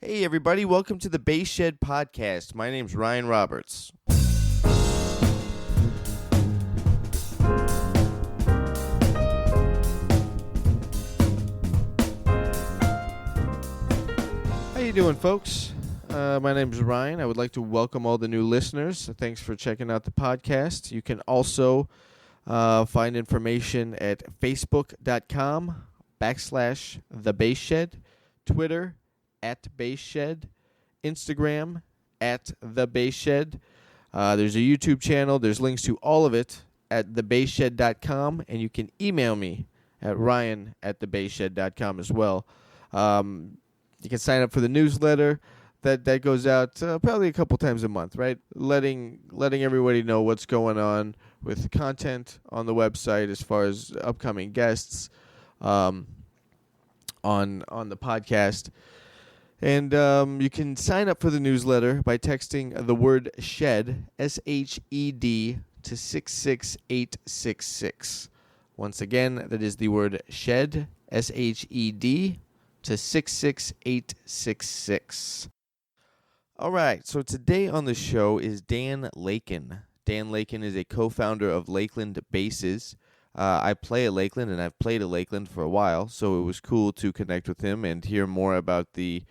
Hey, everybody, welcome to the Bass Shed Podcast. My name's Ryan Roberts. How you doing, folks? My name's Ryan. I would like to welcome all the new listeners. Thanks for checking out the podcast. You can also find information at facebook.com/TheBassShed, Twitter @BassShed, Instagram @TheBassShed. There's a YouTube channel. There's links to all of it at TheBassShed.com, and you can email me at Ryan@TheBassShed.com as well. You can sign up for the newsletter that goes out probably a couple times a month, right? Letting everybody know what's going on with the content on the website as far as upcoming guests on the podcast. And you can sign up for the newsletter by texting the word SHED, SHED, to 66866. Once again, that is the word SHED, SHED, to 66866. All right, so today on the show is D.Lakin. D.Lakin is a co-founder of Lakland Basses. I play at Lakland, and I've played at Lakland for a while, so it was cool to connect with him and hear more about the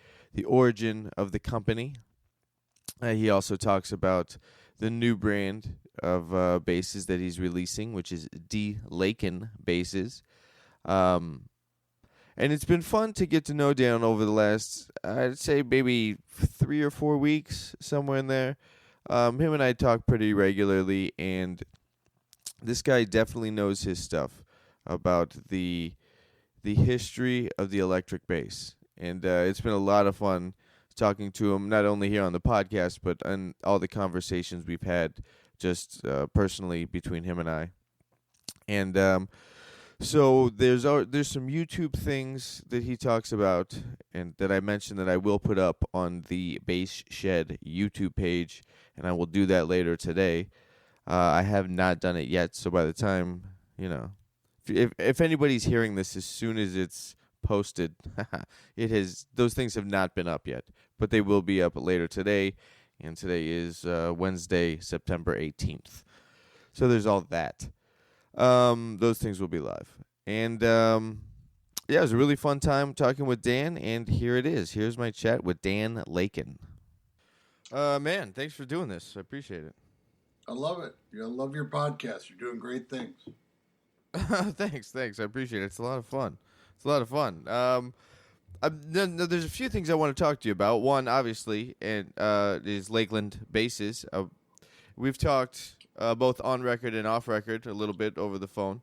origin of the company. He also talks about the new brand of basses that he's releasing, which is D.Lakin basses. And it's been fun to get to know Dan over the last, I'd say, maybe 3 or 4 weeks, somewhere in there. Him and I talk pretty regularly, and this guy definitely knows his stuff about the history of the electric bass. And it's been a lot of fun talking to him, not only here on the podcast, but on all the conversations we've had just personally between him and I. And so there's some YouTube things that he talks about and that I mentioned that I will put up on the Bass Shed YouTube page, and I will do that later today. I have not done it yet, so by the time, if anybody's hearing this as soon as it's posted, those things have not been up yet, but they will be up later today, and today is Wednesday, September 18th. So there's all that. Those things will be live. And it was a really fun time talking with Dan, and here it is. Here's my chat with D.Lakin. Man, thanks for doing this. I appreciate it. I love it. I love your podcast. You're doing great things. Thanks. I appreciate it. It's a lot of fun. There's a few things I want to talk to you about. One, obviously, is Lakland Basses. We've talked both on record and off record a little bit over the phone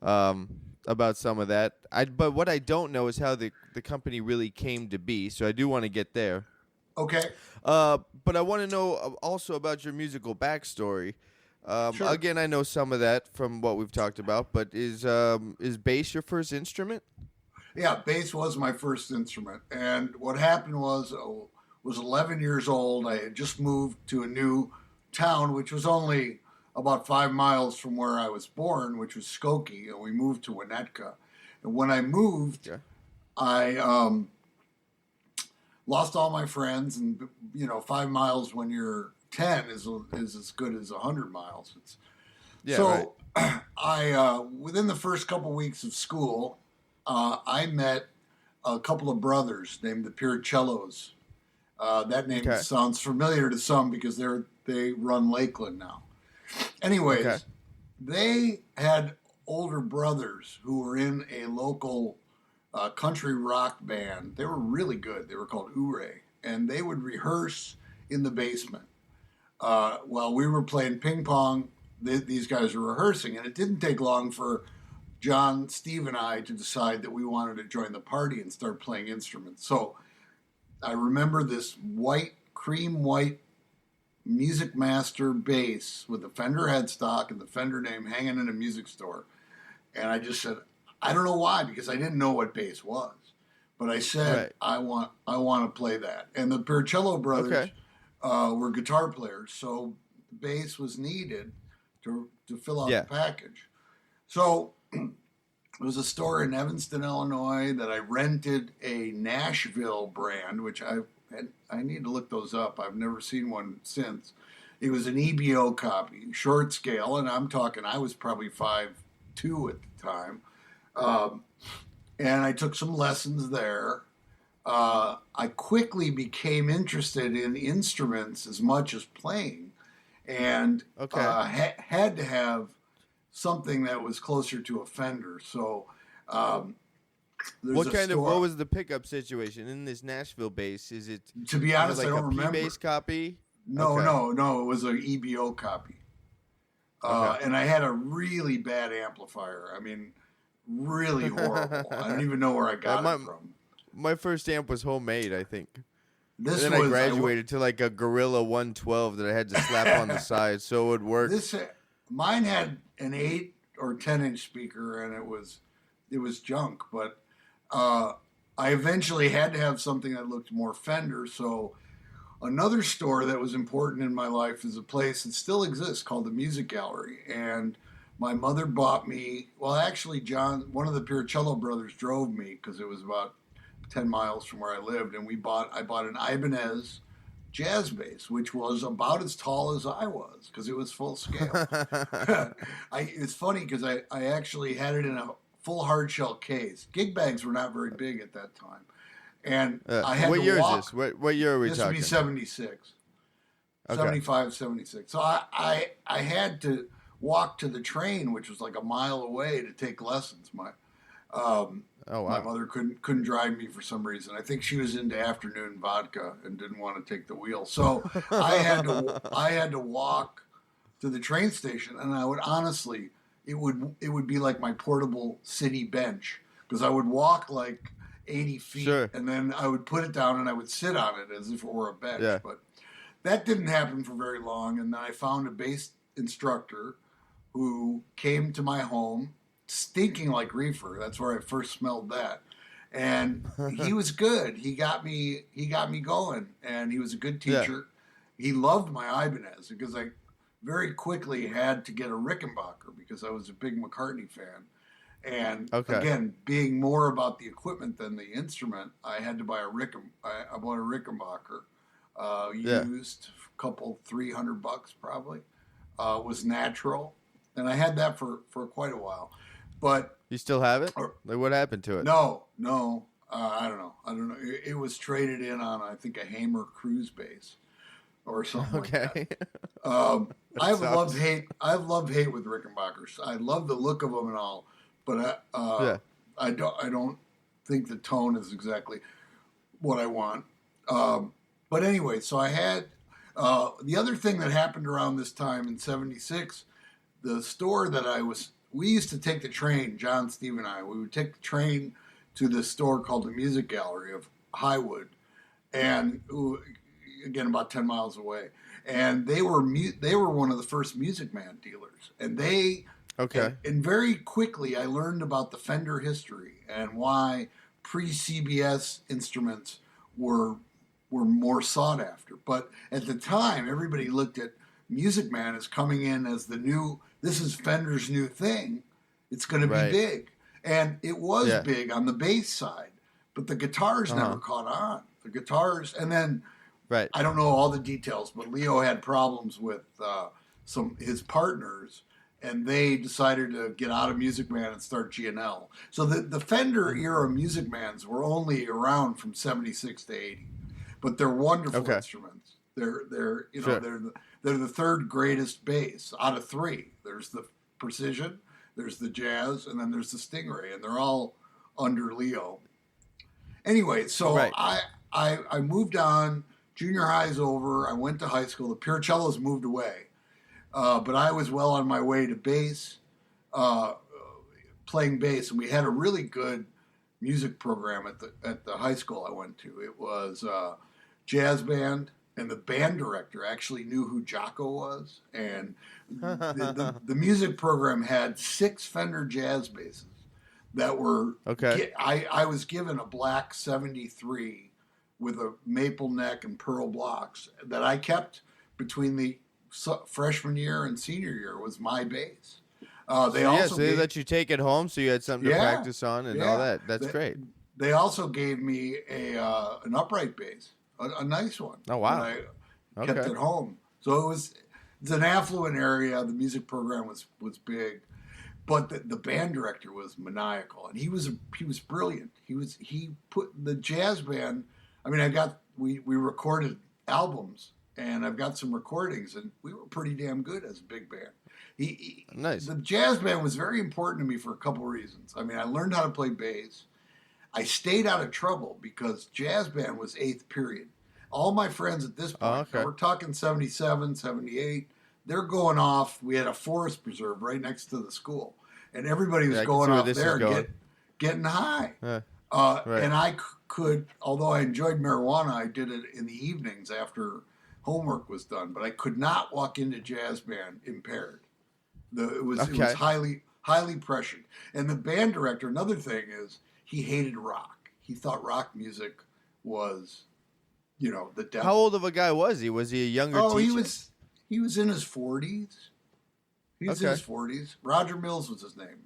about some of that. But what I don't know is how the company really came to be, so I do want to get there. Okay. But I want to know also about your musical backstory. Sure. Again, I know some of that from what we've talked about, but is bass your first instrument? Yeah, bass was my first instrument. And what happened was 11 years old. I had just moved to a new town, which was only about 5 miles from where I was born, which was Skokie, and we moved to Winnetka. And when I moved, I lost all my friends, and 5 miles when you're 10 is as good as 100 miles. I within the first couple weeks of school, I met a couple of brothers named the Pircellos. That name sounds familiar to some because they run Lakland now. Anyways, They had older brothers who were in a local country rock band. They were really good. They were called Ure, and they would rehearse in the basement while we were playing ping pong. These guys were rehearsing, and it didn't take long for John, Steve, and I to decide that we wanted to join the party and start playing instruments. So I remember this cream white Music Master bass with the Fender headstock and the Fender name hanging in a music store. And I just said, I don't know why, because I didn't know what bass was. But I said, I want to play that. And the Pircello brothers were guitar players, so bass was needed to fill out the package. So It was a store in Evanston, Illinois that I rented a Nashville brand, which I need to look those up. I've never seen one since. It was an EBO copy, short scale, and I'm talking, I was probably 5'2" at the time. Um, and I took some lessons there. I quickly became interested in instruments as much as playing, and had to have something that was closer to a Fender. So um, there's a store. What was the pickup situation in this Nashville bass? To be honest, like I don't remember. P-bass copy? No. It was an EBO copy. And I had a really bad amplifier. I mean, really horrible. I don't even know where I got it from. My first amp was homemade, I think. Then I graduated to like a Gorilla 112 that I had to slap on the side so it would work. Mine had an 8 or 10-inch speaker, and it was junk. But I eventually had to have something that looked more Fender. So another store that was important in my life is a place that still exists called the Music Gallery. And my mother bought me, well, actually, one of the Pircello brothers drove me because it was about 10 miles from where I lived. And I bought an Ibanez jazz bass, which was about as tall as I was because it was full scale. It's funny because I actually had it in a full hard shell case. Gig bags were not very big at that time. And I had what to year walk. Is this? What year are we talking? This would be 76. Okay. 75, 76. So I had to walk to the train, which was like a mile away, to take lessons. My mother couldn't drive me for some reason. I think she was into afternoon vodka and didn't want to take the wheel. So I had to walk to the train station, and I would honestly, it would be like my portable city bench because I would walk like 80 feet, and then I would put it down and I would sit on it as if it were a bench. Yeah. But that didn't happen for very long, and then I found a bass instructor who came to my home stinking like reefer. That's where I first smelled that. And he was good. He got me going, and he was a good teacher. Yeah. He loved my Ibanez because I very quickly had to get a Rickenbacker because I was a big McCartney fan. And again, being more about the equipment than the instrument, I had to buy I bought a Rickenbacker, used a couple $300 probably. Was natural, and I had that for quite a while. But you still have it? Like, what happened to it? No. I don't know. It was traded in on, I think, a Hamer cruise base or something like that. I've loved hate with Rickenbackers. I love the look of them and all. But I don't think the tone is exactly what I want. But anyway, so I had the other thing that happened around this time in '76. The store that we used to take the train. John, Steve, and I. We would take the train to this store called the Music Gallery of Highwood, and again about 10 miles away. And they were one of the first Music Man dealers, and they. Okay. And very quickly, I learned about the Fender history and why pre-CBS instruments were more sought after. But at the time, everybody looked at Music Man as coming in as this is Fender's new thing. It's going to be big. And it was big on the bass side, but the guitars never caught on. The guitars, and then I don't know all the details, but Leo had problems with his partners, and they decided to get out of Music Man and start G&L. So the Fender era Music Mans were only around from 76 to 80, but they're wonderful instruments. They're the third greatest bass out of three. There's the Precision, there's the Jazz, and then there's the Stingray, and they're all under Leo. Anyway, so I moved on. Junior high's over. I went to high school. The Pircellos moved away. But I was well on my way to bass, playing bass, and we had a really good music program at the high school I went to. It was jazz band, and the band director actually knew who Jocko was, and the music program had 6 Fender jazz basses that were I was given a black 73 with a maple neck and pearl blocks that I kept between the freshman year and senior year was my bass. They so they let you take it home, so you had something to practice on and all that. That's great. They also gave me an upright bass, a nice one. Oh wow! I kept at home, so it's an affluent area. The music program was big, but the band director was maniacal, and he was brilliant. He put the jazz band. I mean, we recorded albums, and I've got some recordings, and we were pretty damn good as a big band. Nice. The jazz band was very important to me for a couple of reasons. I mean, I learned how to play bass. I stayed out of trouble because jazz band was 8th period. All my friends at this point, we're talking 77, 78, they're going off. We had a forest preserve right next to the school, and everybody was going off there getting high. Right. And I could, although I enjoyed marijuana, I did it in the evenings after homework was done, but I could not walk into jazz band impaired. It was highly pressured. And the band director, another thing is, he hated rock. He thought rock music was, the devil. How old of a guy was he? Was he a younger teacher? He was in his 40s. He was in his 40s. Roger Mills was his name.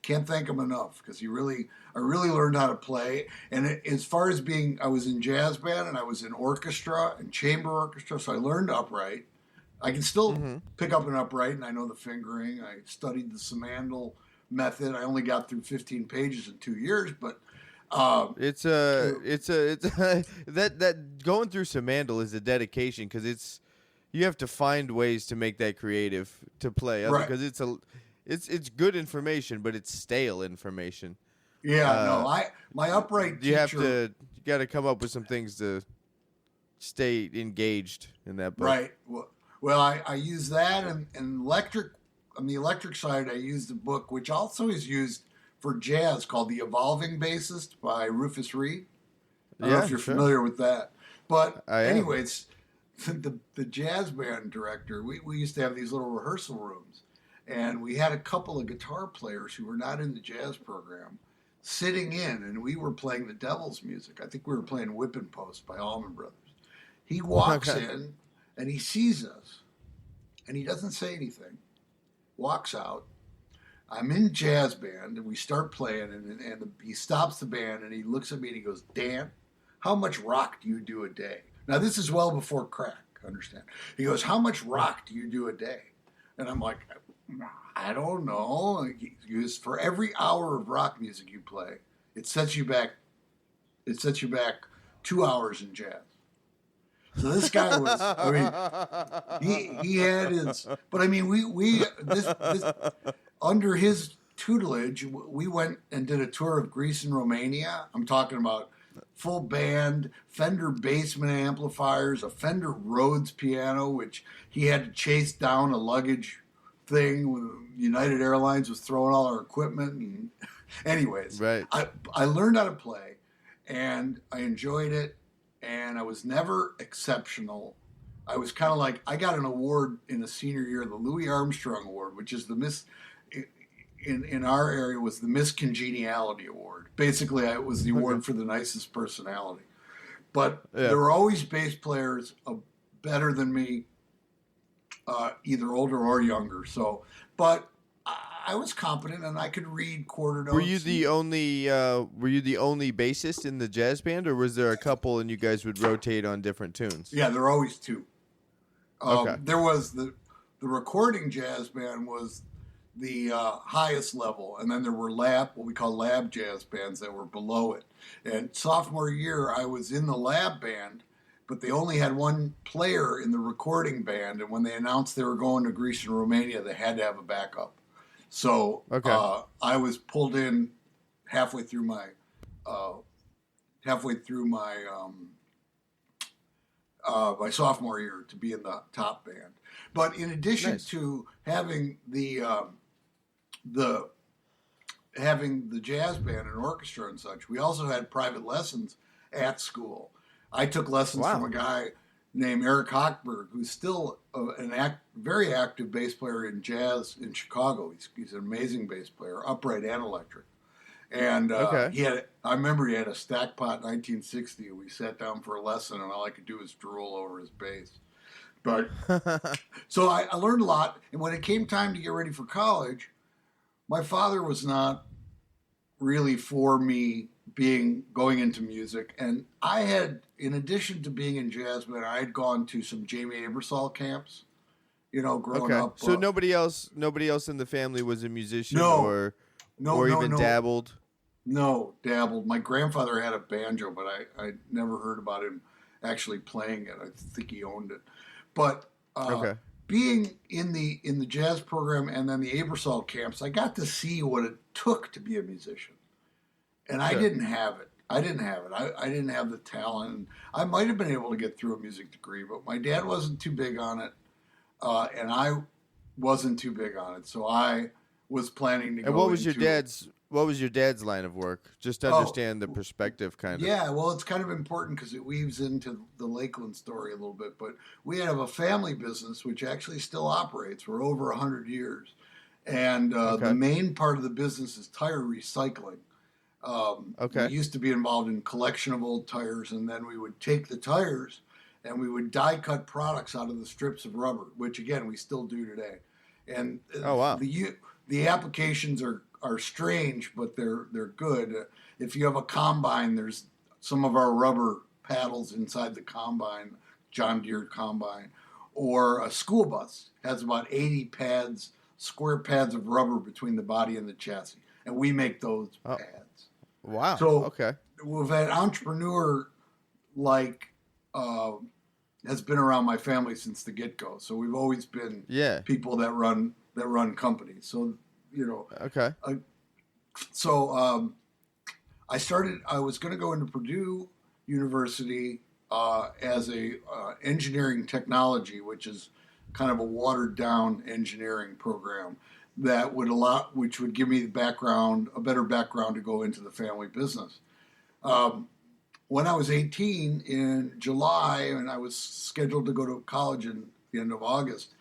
Can't thank him enough because I really learned how to play. And as far as I was in jazz band and I was in orchestra and chamber orchestra, so I learned upright. I can still pick up an upright, and I know the fingering. I studied the Simandl method. I only got through 15 pages in 2 years, but it's that going through Simandl is a dedication because you have to find ways to make that creative to play because it's good information, but it's stale information. Yeah, my upright teacher. You got to come up with some things to stay engaged in that book. Right. Well, I use that and electric. On the electric side, I used a book which also is used for jazz called The Evolving Bassist by Rufus Reid. I don't know if you're familiar with that. But anyways, the jazz band director, we used to have these little rehearsal rooms. And we had a couple of guitar players who were not in the jazz program sitting in, and we were playing the devil's music. I think we were playing Whippin' Post by Allman Brothers. He walks in, and he sees us, and he doesn't say anything. Walks out. I'm in jazz band, and we start playing, and he stops the band, and he looks at me, and he goes, Dan, how much rock do you do a day? Now, this is well before crack, understand. He goes, how much rock do you do a day? And I'm like, I don't know. He goes, for every hour of rock music you play, it sets you back 2 hours in jazz. So this guy was, I mean, he had his, but I mean, this under his tutelage, we went and did a tour of Greece and Romania. I'm talking about full band, Fender Bassman amplifiers, a Fender Rhodes piano, which he had to chase down a luggage thing when United Airlines was throwing all our equipment. And anyways, right. I learned how to play, and I enjoyed it. And I was never exceptional. I was kind of like, I got an award in the senior year, the Louis Armstrong Award, which is in our area was the Miss Congeniality Award. Basically, it was the award for the nicest personality. But there were always bass players better than me, either older or younger. So, but I was competent and I could read quarter notes. Were you the only bassist in the jazz band, or was there a couple and you guys would rotate on different tunes? Yeah, there were always two. There was the recording jazz band was the highest level, and then there were what we call lab jazz bands that were below it. And sophomore year, I was in the lab band, but they only had one player in the recording band, and when they announced they were going to Greece and Romania, they had to have a backup. So I was pulled in halfway through my my sophomore year to be in the top band. But in addition to having the jazz band and orchestra and such, we also had private lessons at school. I took lessons from a guy named Eric Hochberg, who's still very active bass player in jazz in Chicago. He's an amazing bass player, upright and electric. And I remember he had a Stackpot 1960, and we sat down for a lesson, and all I could do was drool over his bass. But so I learned a lot. And when it came time to get ready for college, my father was not really for me going into music. And I had, in addition to being in jazz band, I had gone to some Jamie Aebersold camps, growing Okay. up. So nobody else in the family was a musician No, or even no. dabbled? No, dabbled. My grandfather had a banjo, but I never heard about him actually playing it. I think he owned it. But Okay. being in the jazz program and then the Aebersold camps, I got to see what it took to be a musician, and I Sure. didn't have it. I didn't have it. I didn't have the talent. I might have been able to get through a music degree, but my dad wasn't too big on it, and I wasn't too big on it. So I was planning to And go what was into your dad's line of work? Just to understand the perspective, kind of. Yeah, well, it's kind of important because it weaves into the Lakland story a little bit. But we have a family business which actually still operates. We're over 100 years. And the main part of the business is tire recycling. We used to be involved in collection of old tires, and then we would take the tires and we would die cut products out of the strips of rubber, which, again, we still do today. And the applications are strange, but they're good. If you have a combine, there's some of our rubber paddles inside the combine, John Deere combine, or a school bus has about 80 square pads of rubber between the body and the chassis, and we make those pads. Wow. So we've had entrepreneur has been around my family since the get-go. So we've always been people that run companies. So I was going to go into Purdue University as a engineering technology, which is kind of a watered down engineering program which would give me a better background to go into the family business. When I was 18 in July, and I was scheduled to go to college in the end of August,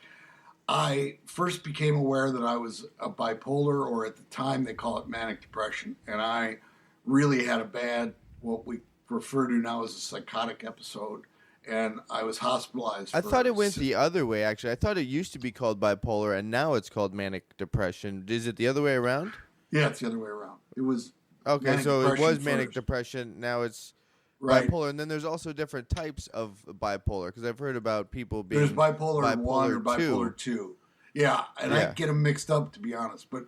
I first became aware that I was a bipolar, or at the time they call it manic depression. And I really had a bad, what we refer to now as a psychotic episode. And I was hospitalized. I thought it went the other way, actually. I thought it used to be called bipolar, and now it's called manic depression. Is it the other way around? Yeah, it's the other way around. It was okay, so it was manic depression. Now it's bipolar, and then there's also different types of bipolar, because I've heard about people being there's bipolar 1 or bipolar 2. Yeah, and I get them mixed up, to be honest. But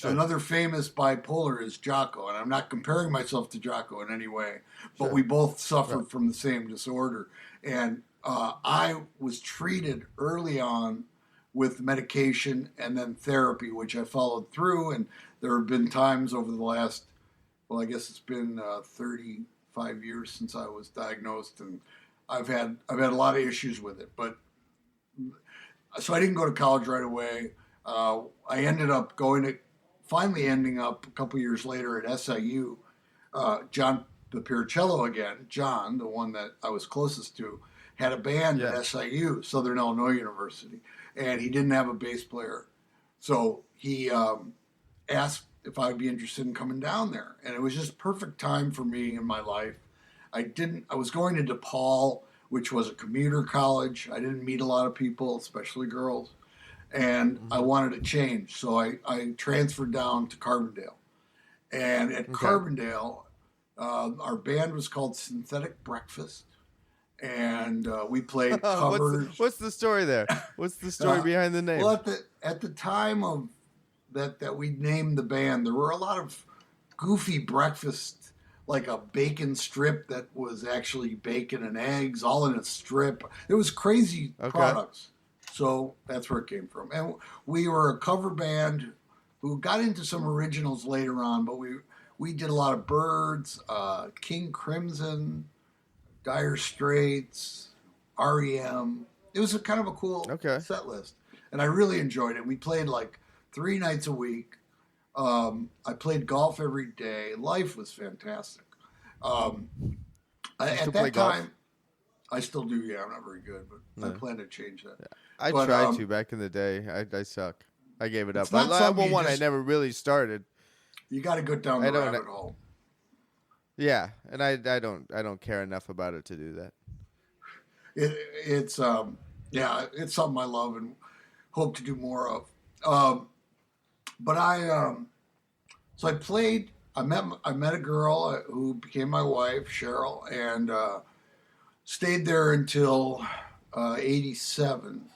another famous bipolar is Jocko, and I'm not comparing myself to Jocko in any way, but we both suffered from the same disorder. And I was treated early on with medication and then therapy, which I followed through. And there have been times over the last, I guess it's been 35 years since I was diagnosed, and I've had a lot of issues with it. But so I didn't go to college right away. I ended up finally ending up a couple years later at SIU. John, the Pircello again, John, the one that I was closest to, had a band at SIU, Southern Illinois University, and he didn't have a bass player. So he asked if I'd be interested in coming down there. And it was just perfect time for me in my life. I was going to DePaul, which was a commuter college. I didn't meet a lot of people, especially girls. And I wanted to change. So I transferred down to Carbondale. And at Carbondale, our band was called Synthetic Breakfast. And we played covers. What's the story there? What's the story behind the name? Well, at the time of that we named the band, there were a lot of goofy breakfast, like a bacon strip that was actually bacon and eggs all in a strip. It was crazy products. So that's where it came from. And we were a cover band who got into some originals later on, but we did a lot of Byrds, King Crimson, Dire Straits, REM. It was kind of a cool set list. And I really enjoyed it. We played like 3 nights a week. I played golf every day. Life was fantastic. At that time, I still do. Yeah, I'm not very good, but I plan to change that. Yeah. I tried to back in the day. I suck. I gave it up. I never really started. You got to go down the rabbit hole. Yeah, and I don't care enough about it to do that. It's yeah, it's something I love and hope to do more of. Um, but so I played. I met a girl who became my wife, Cheryl, and stayed there until '87,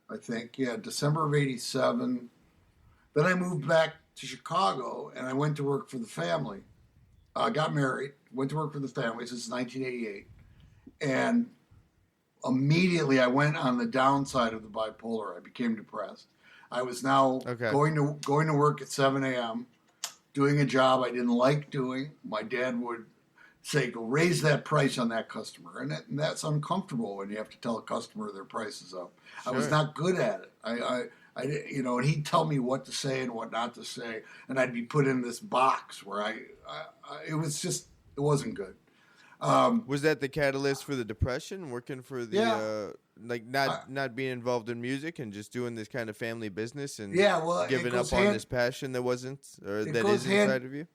I think. Yeah, December of '87. Then I moved back to Chicago and I went to work for the family. Got married, went to work for the family since 1988, and immediately I went on the downside of the bipolar. I became depressed. I was now Okay. going to work at 7 a.m. doing a job I didn't like doing. My dad would say, "Go raise that price on that customer," and that's uncomfortable when you have to tell a customer their price is up. I was Sure. not good at it. And he'd tell me what to say and what not to say, and I'd be put in this box where it was just, it wasn't good. Was that the catalyst for the depression? Working for the Yeah, like I, not being involved in music and just doing this kind of family business and yeah. Well, giving up on this passion that wasn't or it that goes is hand inside of you?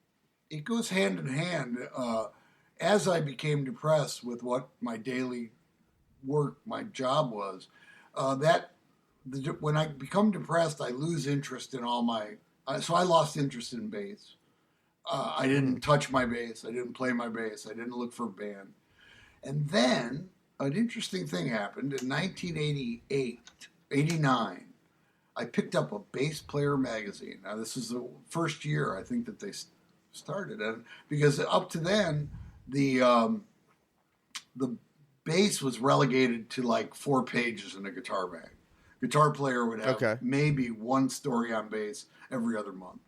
it goes hand in hand. As I became depressed with what my daily work, my job was, that when I become depressed, I lose interest in all my. So I lost interest in bass. I Mm. didn't touch my bass. I didn't play my bass. I didn't look for a band. And then an interesting thing happened in 1988, 89. I picked up a bass player magazine. Now, this is the first year I think that they started it, because up to then, the bass was relegated to like 4 pages in a guitar mag. Guitar player would have Okay. maybe one story on bass every other month.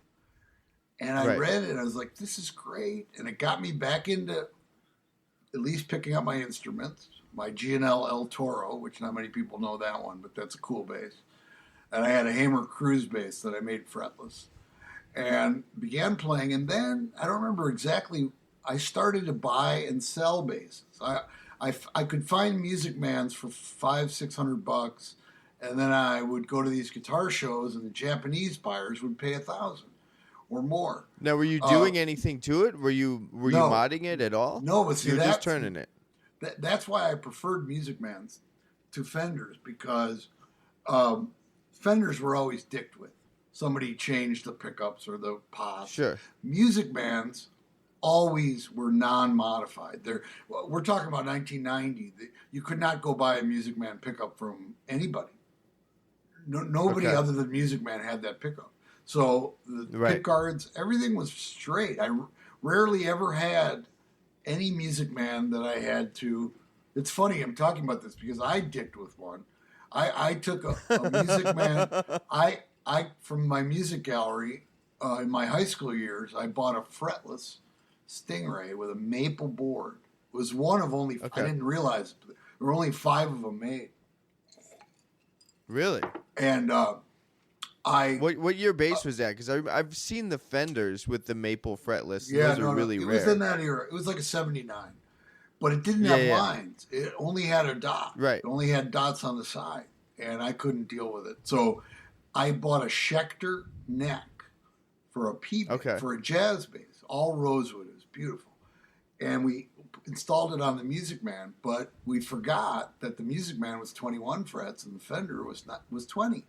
And I Right. read it and I was like, this is great. And it got me back into at least picking up my instruments, my G&L El Toro, which not many people know that one, but that's a cool bass. And I had a Hamer Cruise bass that I made fretless and began playing. And then I don't remember exactly, I started to buy and sell basses. I could find Music Mans for $500-600, and then I would go to these guitar shows, and the Japanese buyers would pay 1,000 or more. Now, were you Uh, doing anything to it? Were you no, modding it at all? no, but see You were just turning it. that's why I preferred Music Mans to Fenders, because um, Fenders were always dicked with. Somebody changed the pickups or the pots. Sure. Music Mans always were non-modified. We're talking about 1990. You could not go buy a Music Man pickup from anybody. Nobody Okay. other than Music Man had that pickup. So the Right. pick guards, everything was straight. I rarely ever had any Music Man that I had to. It's funny I'm talking about this because I dicked with one. I took a Music Man. I from my music gallery in my high school years, I bought a fretless Stingray with a maple board. It was one of only. I Okay. didn't realize there were only 5 of them made, Really? and I What year bass was that? Because I've seen the Fenders with the maple fretless. And yeah, those no, are no, really it rare. was in that era. It was like a '79, but it didn't Yeah, have yeah. lines. It only had a dot. Right. It only had dots on the side, and I couldn't deal with it. So I bought a Schecter neck for a P Okay. for a jazz bass, all rosewood. It was beautiful, and we installed it on the Music Man. But we forgot that the Music Man was 21 frets and the Fender was 20.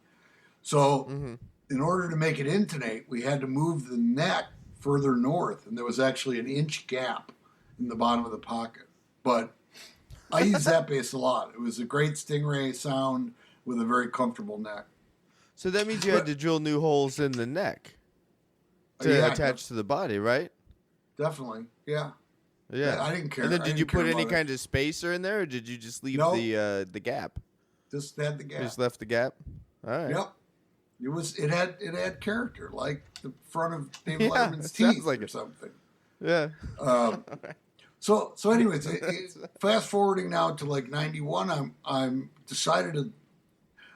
So Mm-hmm. in order to make it intonate, we had to move the neck further north, and there was actually an inch gap in the bottom of the pocket. But I used that bass a lot. It was a great Stingray sound with a very comfortable neck. So that means you had to drill new holes in the neck to Yeah, attach to the body, right? definitely. Yeah. Yeah. I didn't care. And then I did didn't you put care any about it. kind of spacer in there, or did you just leave No. the gap? Just had the You gap. just left the gap. All right. Yep. It had character, like the front of David Yeah, Letterman's sounds teeth like or it. something. Yeah. Um, so anyways, fast forwarding now to like '91,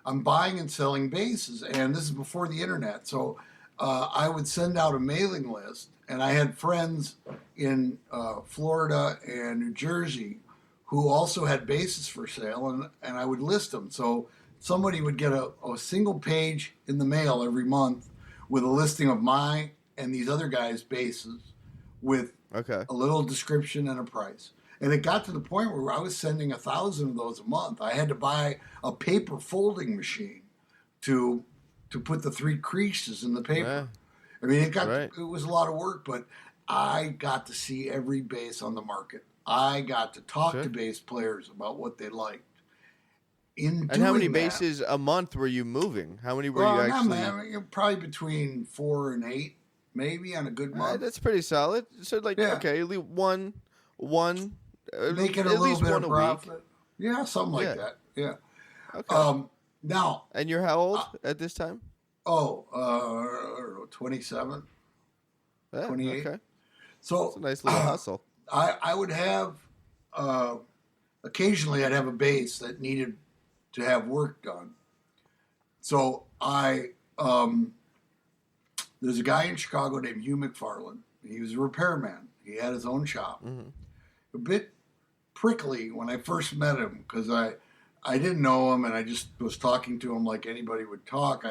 I'm buying and selling basses, and this is before the internet. So I would send out a mailing list, and I had friends in Florida and New Jersey who also had basses for sale, and I would list them. So somebody would get a single page in the mail every month with a listing of my and these other guys' basses with Okay. a little description and a price. And it got to the point where I was sending 1,000 of those a month. I had to buy a paper folding machine to put the 3 creases in the paper. I mean, it was a lot of work, but I got to see every bass on the market. I got to talk to bass players about what they liked. And how many bases a month were you moving? How many were you actually? Probably between 4 and 8, maybe on a good month. That's pretty solid. So okay, at least one, making a little bit of profit. Yeah, something like that. Yeah. Okay. Now. And you're how old at this time? 27, Yeah, 28. Okay. So it's a nice little hustle. I would have occasionally I'd have a bass that needed to have work done. So there's a guy in Chicago named Hugh McFarland. He was a repairman. He had his own shop. Mm-hmm. A bit prickly when I first met him because I didn't know him and I just was talking to him like anybody would talk.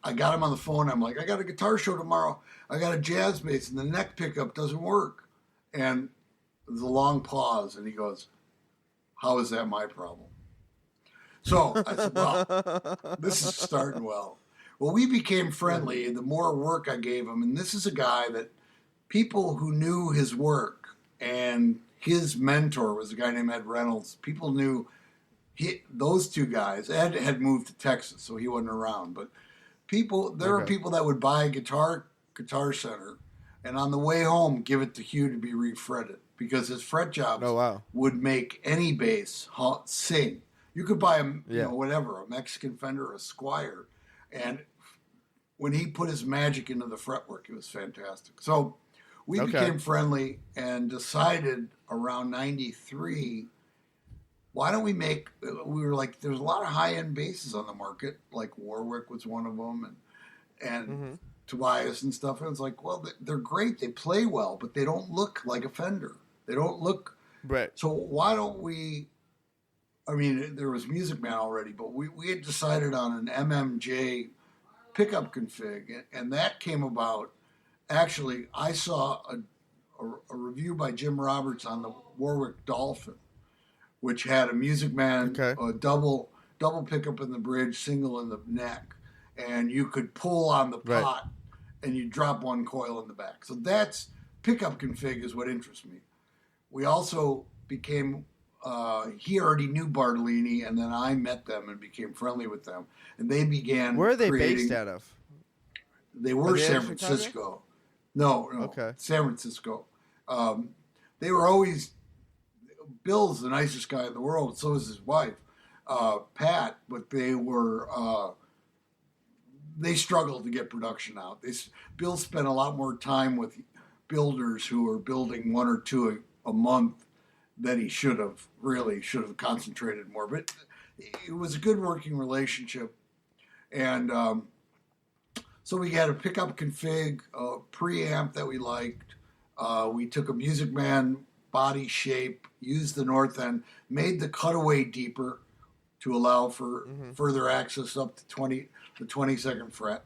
I got him on the phone. I'm like, I got a guitar show tomorrow. I got a jazz bass and the neck pickup doesn't work. And there's a long pause and he goes, how is that my problem? So I said, well, this is starting well. Well, we became friendly the more work I gave him. And this is a guy that people who knew his work, and his mentor was a guy named Ed Reynolds. People knew those two guys. Ed had moved to Texas, so he wasn't around. But there were people that would buy a Guitar Center, and on the way home, give it to Hugh to be refretted because his fret jobs would make any bass sing. You could buy a Mexican Fender or a Squier, and when he put his magic into the fretwork, it was fantastic. So we became friendly and decided around 93, why don't we we were like, there's a lot of high-end basses on the market, like Warwick was one of them, and Tobias and stuff. And it's like, well, they're great. They play well, but they don't look like a Fender. They don't look... Right. So why don't we... I mean, there was Music Man already, but we had decided on an MMJ pickup config, and that came about. Actually, I saw a review by Jim Roberts on the Warwick Dolphin, which had a Music Man, a double pickup in the bridge, single in the neck, and you could pull on the pot, and you drop one coil in the back. So that's pickup config is what interests me. We also became... he already knew Bartolini, and then I met them and became friendly with them. And they began Where are they based out of? They were San Francisco. No. Okay. San Francisco. They were always... Bill's the nicest guy in the world, so is his wife, Pat, but they were... they struggled to get production out. Bill spent a lot more time with builders who were building 1 or 2 a month that he should have concentrated more. But it was a good working relationship. And so we had a pickup config, a preamp that we liked. We took a Music Man body shape, used the north end, made the cutaway deeper to allow for further access up to the 22nd fret.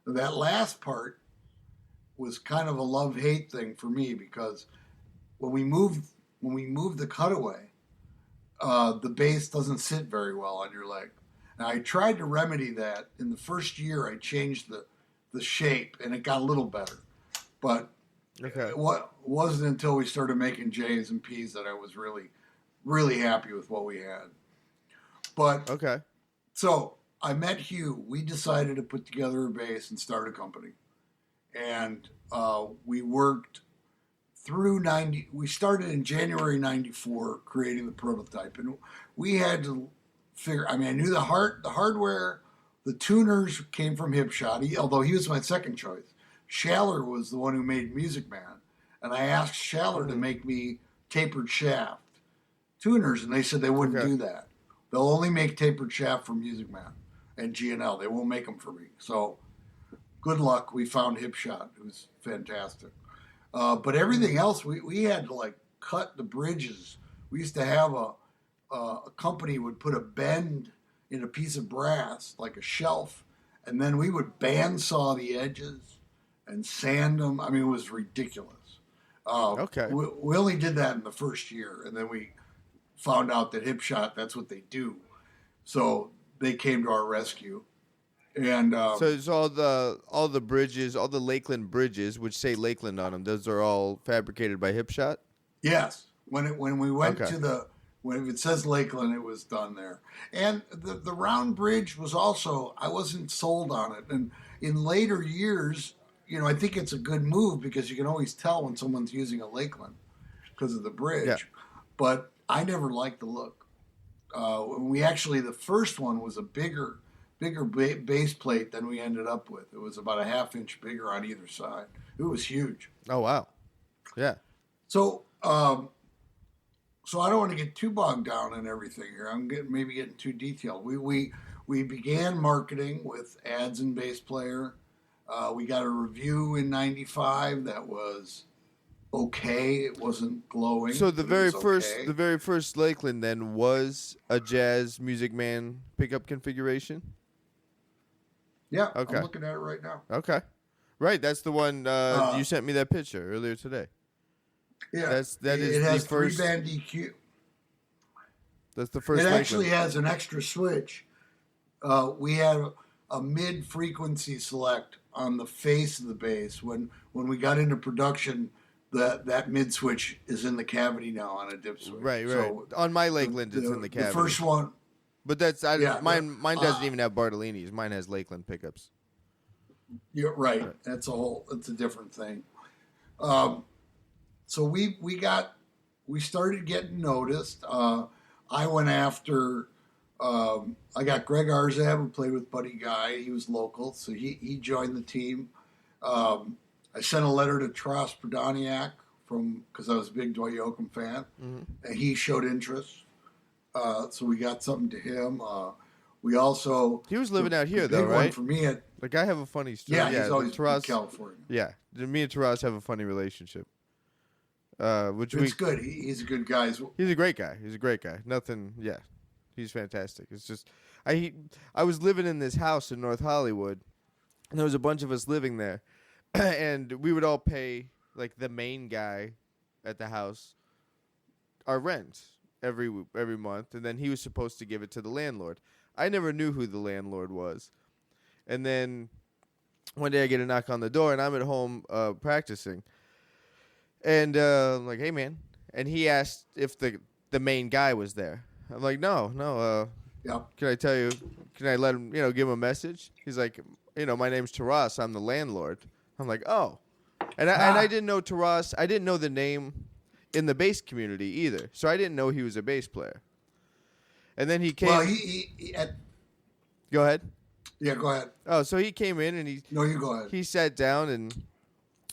That last part was kind of a love-hate thing for me because when we moved the cutaway, the bass doesn't sit very well on your leg. Now, I tried to remedy that. In the first year, I changed the shape, and it got a little better. But it wasn't until we started making J's and P's that I was really, really happy with what we had. But so I met Hugh. We decided to put together a bass and start a company. And we worked... we started in January 94 creating the prototype, and we had to figure, I knew the hardware, the tuners came from Hipshot, although he was my second choice. Schaller was the one who made Music Man, and I asked Schaller to make me tapered shaft tuners, and they said they wouldn't do that. They'll only make tapered shaft for Music Man and G&L. They won't make them for me. So good luck. We found Hipshot. It was fantastic. But everything else, we had to cut the bridges. We used to have a company would put a bend in a piece of brass, like a shelf, and then we would bandsaw the edges and sand them. It was ridiculous. Okay. We only did that in the first year, and then we found out that Hipshot, that's what they do. So they came to our rescue. And so it's all the bridges, all the Lakland bridges, which say Lakland on them. Those are all fabricated by Hipshot. yes, when we went Okay. to when it says Lakeland, it was done there. And the round bridge was also, I wasn't sold on it. And in later years, I think it's a good move because you can always tell when someone's using a Lakeland because of the bridge. Yeah. But I never liked the look. The first one was a bigger base plate than we ended up with. It was about a half-inch bigger on either side. It was huge. Oh wow. Yeah. So, so I don't want to get too bogged down in everything here. I'm maybe getting too detailed. We began marketing with ads and bass player. We got a review in '95 that was okay. It wasn't glowing. So the very okay. first Lakeland then was a Jazz Music Man pickup configuration. Yeah, Okay. I'm looking at it right now. Okay. Right, that's the one you sent me that picture earlier today. Yeah, that is it has the first 3-band EQ. That's the first. It Lakeland. actually has an extra switch. We had a mid-frequency select on the face of the bass. When we got into production, that mid switch is in the cavity now on a dip switch. Right. So on my Lakeland, it's in the cavity. The first one. But that's mine doesn't even have Bartolini's. Mine has Lakeland pickups. You're right. That's a different thing. So we started getting noticed. I went after. I got Greg Arzab, who played with Buddy Guy. He was local, so he joined the team. I sent a letter to Taras Prodaniak because I was a big Dwight Yoakam fan, and he showed interest. So we got something to him. We also he was living out here though, right? For me, like I have a funny story. Yeah, he's always in California. Yeah, me and Taras have a funny relationship. It's good. He's a good guy. He's a great guy. He's a great guy. Nothing. Yeah, he's fantastic. It's just I was living in this house in North Hollywood, and there was a bunch of us living there, and we would all pay like the main guy at the house our rent every month, and then he was supposed to give it to the landlord. I never knew who the landlord was, and then one day I get a knock on the door, and I'm at home practicing. And I'm like, hey, man. And he asked if the main guy was there. I'm like, no. Yep. Can I tell you? Can I let him, give him a message? He's like, my name's Taras. I'm the landlord. I'm like, oh. And I didn't know Taras. I didn't know the name in the bass community either. So I didn't know he was a bass player. And then he came. Well, Go ahead. Yeah, go ahead. Oh, so he came in and No, you go ahead. He sat down and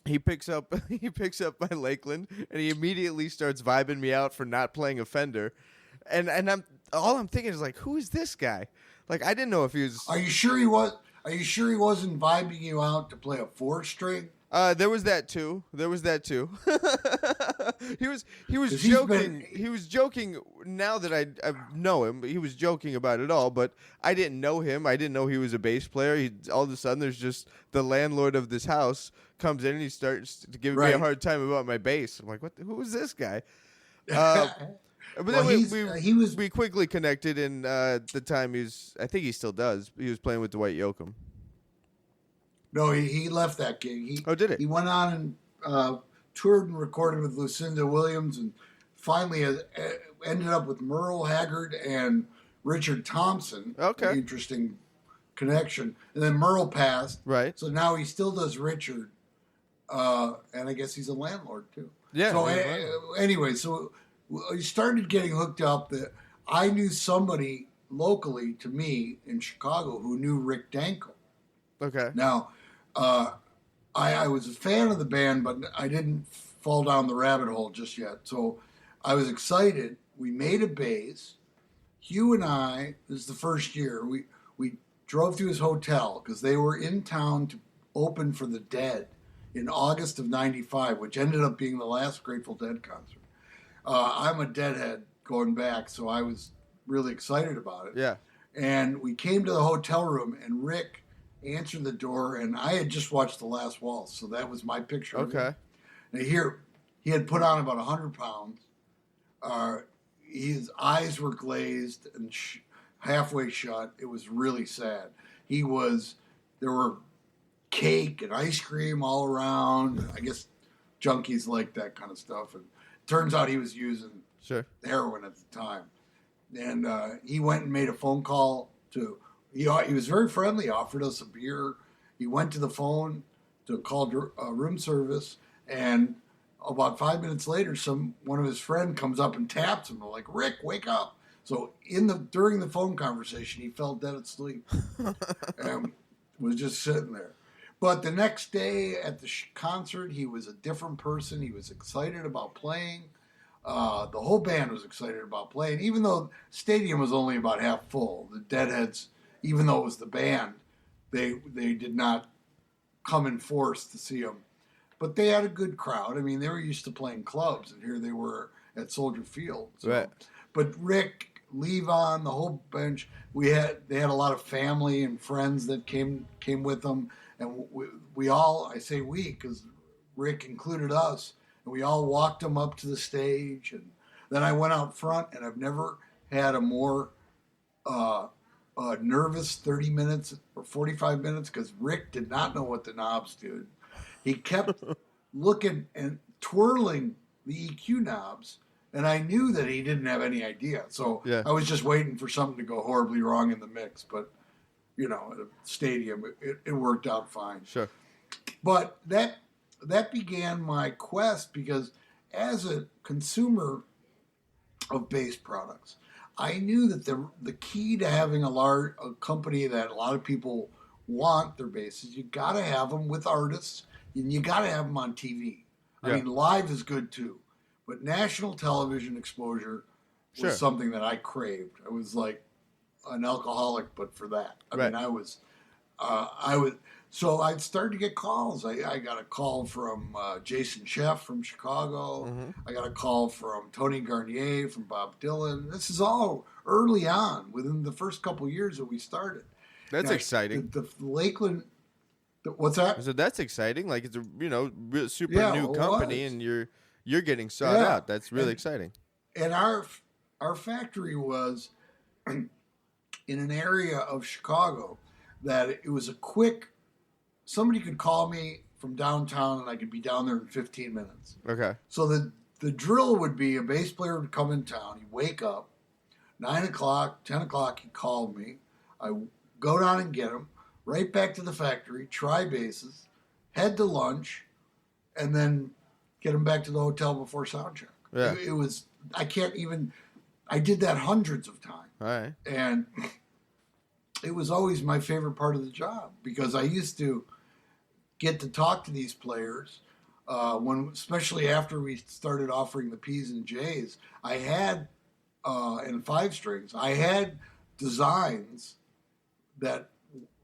he picks up my Lakeland and he immediately starts vibing me out for not playing a Fender, and I'm thinking is like, who is this guy? Like I didn't know if he was. Are you sure he was? Are you sure he wasn't vibing you out to play a 4-string? There was that too. He was joking. He was joking. Now that I know him, he was joking about it all. But I didn't know him. I didn't know he was a bass player. All of a sudden, there's just the landlord of this house comes in and he starts to give me a hard time about my bass. I'm like, what? Who is this guy? But then we quickly connected, and at the time I think he still does. He was playing with Dwight Yoakam. No, he left that gig. Did it? He went on and toured and recorded with Lucinda Williams, and finally ended up with Merle Haggard and Richard Thompson. Okay. Interesting connection. And then Merle passed. Right. So now he still does Richard, and I guess he's a landlord too. Yeah. So anyway, so we started getting hooked up. That I knew somebody locally to me in Chicago who knew Rick Danko. Okay. Now, I was a fan of the band, but I didn't fall down the rabbit hole just yet. So I was excited. We made a bass. Hugh and I, this is the first year, we drove to his hotel because they were in town to open for the Dead in August of '95, which ended up being the last Grateful Dead concert. I'm a Deadhead going back, so I was really excited about it. Yeah. And we came to the hotel room, and Rick answered the door, and I had just watched The Last Waltz, so that was my picture. Okay. Now he had put on about 100 pounds. His eyes were glazed and halfway shut. It was really sad. There were cake and ice cream all around. I guess junkies like that kind of stuff. And turns out he was using heroin at the time. And he went and made a phone call he was very friendly, offered us a beer. He went to the phone to call room service, and about 5 minutes later, one of his friends comes up and taps him. Like, Rick, wake up! So during the phone conversation, he fell dead asleep and was just sitting there. But the next day at the concert, he was a different person. He was excited about playing. The whole band was excited about playing, even though the stadium was only about half full. The Deadheads, even though it was the band, they did not come in force to see him. But they had a good crowd. I mean, they were used to playing clubs, and here they were at Soldier Field. So. Right. But Rick, Levon, the whole bench, they had a lot of family and friends that came with them, and we all, I say we because Rick included us, and we all walked them up to the stage, and then I went out front, and I've never had a more nervous 30 minutes or 45 minutes because Rick did not know what the knobs did. He kept looking and twirling the EQ knobs, and I knew that he didn't have any idea. So I was just waiting for something to go horribly wrong in the mix. But, at a stadium, it worked out fine. Sure. But that began my quest because as a consumer of bass products, I knew that the key to having a company that a lot of people want their basses, you got to have them with artists, and you got to have them on TV. I mean, live is good too, but national television exposure was something that I craved. I was like an alcoholic, but for that. I mean, I was. So I started to get calls. I got a call from Jason Sheff from Chicago. Mm-hmm. I got a call from Tony Garnier from Bob Dylan. This is all early on, within the first couple of years that we started. That's exciting. The Lakland. What's that? So that's exciting. Like it's a super new company, and you're getting sought out. That's really exciting. And our factory was in an area of Chicago that it was a quick. Somebody could call me from downtown, and I could be down there in 15 minutes. Okay. So the drill would be a bass player would come in town. He'd wake up, 9 o'clock, 10 o'clock. He'd call me. I go down and get him. Right back to the factory. Try basses. Head to lunch, and then get him back to the hotel before sound check. Yeah. It was. I can't even. I did that hundreds of times. All right. And it was always my favorite part of the job because I used to get to talk to these players especially after we started offering the P's and J's. I had in 5 strings. I had designs that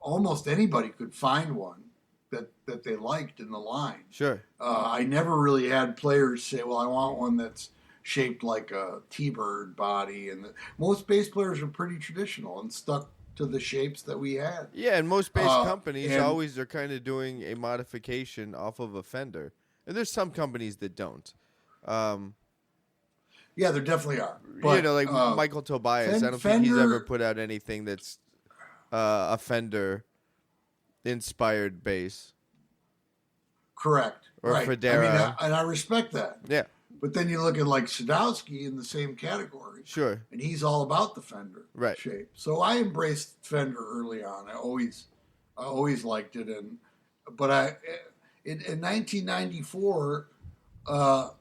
almost anybody could find one that they liked in the line. Sure. I never really had players say, "Well, I want one that's shaped like a T-bird body," and most bass players are pretty traditional and stuck to the shapes that we had. Yeah, and most bass companies always are kind of doing a modification off of a Fender. And there's some companies that don't. Yeah, there definitely are. But, like Michael Tobias, I don't think he's ever put out anything that's a Fender-inspired bass. Correct. Or Federa. I mean, and I respect that. Yeah. But then you look at like Sadowski in the same category. Sure. And he's all about the Fender shape. So I embraced Fender early on. I always liked it. But in 1994, what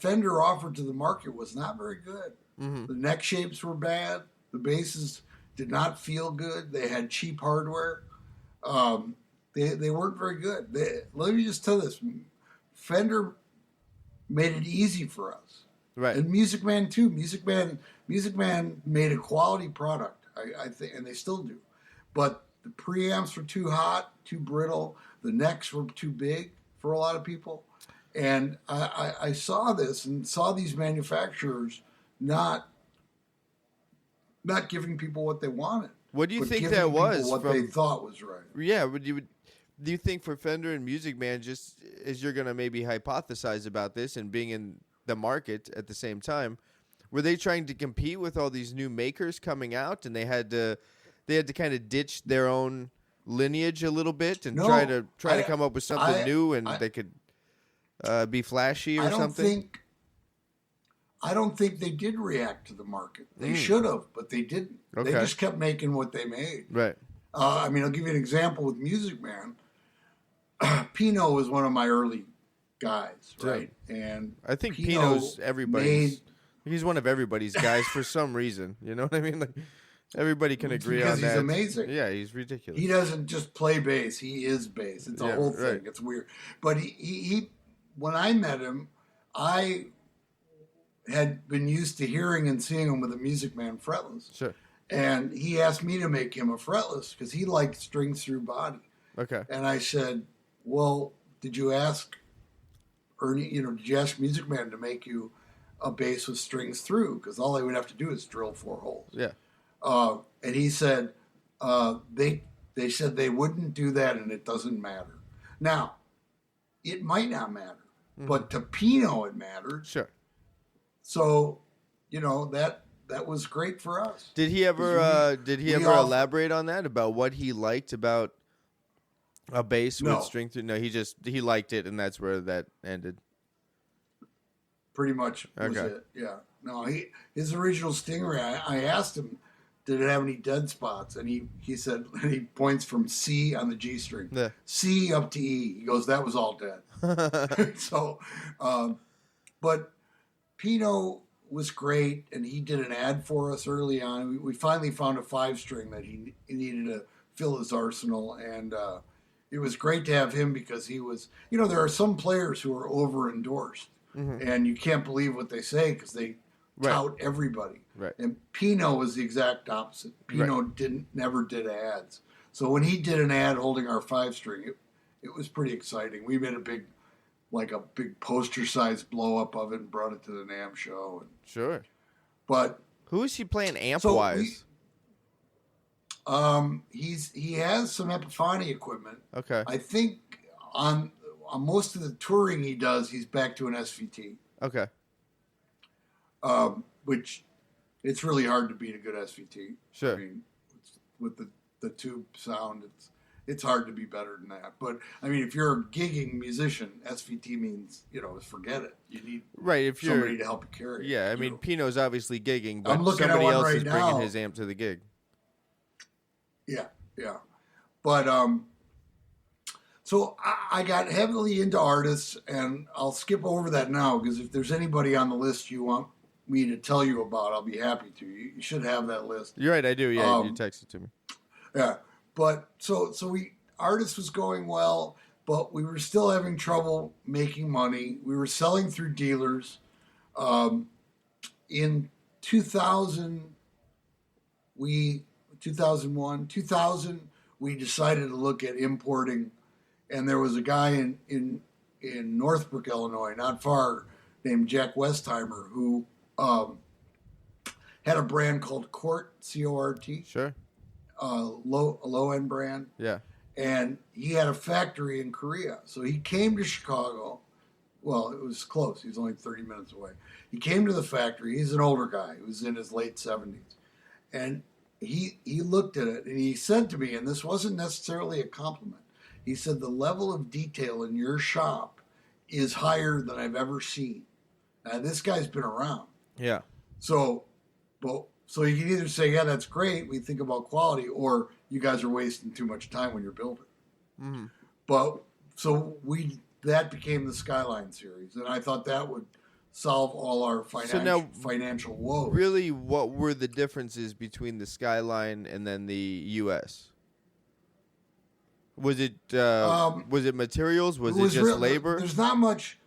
Fender offered to the market was not very good. Mm-hmm. The neck shapes were bad. The basses did not feel good. They had cheap hardware. They weren't very good. Let me just tell you this. Fender made it easy for us. Right. And Music Man too. Music Man made a quality product, I think, and they still do. But the preamps were too hot, too brittle. The necks were too big for a lot of people. And I saw this and saw these manufacturers not giving people what they wanted. What do you think that was? What they thought was right. Yeah, do you think for Fender and Music Man, just as you're gonna maybe hypothesize about this and being in the market at the same time, were they trying to compete with all these new makers coming out, and they had to kind of ditch their own lineage a little bit and try to come up with something new, and they could be flashy or something? I don't think they did react to the market. They should have, but they didn't. Okay. They just kept making what they made. Right. I mean, I'll give you an example with Music Man. Pino was one of my early guys, right? And I think Pino's everybody's. He's one of everybody's guys for some reason. You know what I mean? Like everybody can agree on that. Because he's amazing. Yeah, he's ridiculous. He doesn't just play bass; he is bass. It's a whole thing. Right. It's weird. But he when I met him, I had been used to hearing and seeing him with a Music Man fretless. Sure. And he asked me to make him a fretless because he liked strings through body. Okay. And I said, well, did you ask Ernie, did you ask Music Man to make you a bass with strings through? Because all they would have to do is drill 4 holes. Yeah. And he said, they said they wouldn't do that and it doesn't matter. Now, it might not matter, but to Pino it mattered. Sure. So, that was great for us. Did he ever elaborate on that about what he liked about a bass with string through? No, he liked it, and that's where that ended. Pretty much was it. Yeah. No, his original Stingray. I asked him, did it have any dead spots? And he said, and he points from C on the G string, C up to E. He goes, that was all dead. So, but Pino was great, and he did an ad for us early on. We finally found a 5-string that he needed to fill his arsenal, and it was great to have him because he was, there are some players who are over-endorsed, and you can't believe what they say because they tout everybody. Right. And Pino was the exact opposite. Pino never did ads. So when he did an ad holding our 5-string, it was pretty exciting. We made a big poster-sized blow-up of it and brought it to the NAMM show. Sure. But who is he playing amp-wise? He has some Epiphany equipment. Okay. I think on most of the touring he does, he's back to an SVT. Okay. Which it's really hard to beat a good SVT. Sure. I mean, with the tube sound, it's hard to be better than that. But, I mean, if you're a gigging musician, SVT means, forget it. You need somebody to help you carry it. Yeah, I mean, Pino's obviously gigging, but somebody else is bringing his amp to the gig. Yeah. But, so I got heavily into artists, and I'll skip over that now, because if there's anybody on the list you want me to tell you about, I'll be happy to. You should have that list. You're right, I do. Yeah, you texted to me. Yeah. But so artists was going well, but we were still having trouble making money. We were selling through dealers. In 2000, we decided to look at importing, and there was a guy in Northbrook, Illinois, not far, named Jack Westheimer, who had a brand called Cort, C-O-R-T. Sure. A low-end brand. Yeah. And he had a factory in Korea. So he came to Chicago. Well, it was close. He was only 30 minutes away. He came to the factory. He's an older guy. He was in his late 70s. And he looked at it, and he said to me, and this wasn't necessarily a compliment, he said, the level of detail in your shop is higher than I've ever seen. Now, this guy's been around. Yeah. So you can either say, yeah, that's great, we think about quality, or you guys are wasting too much time when you're building. Mm-hmm. But so that became the Skyline series, and I thought that would solve all our financial woes. Really, what were the differences between the Skyline and then the U.S.? Was it materials? Was it just labor? There's not much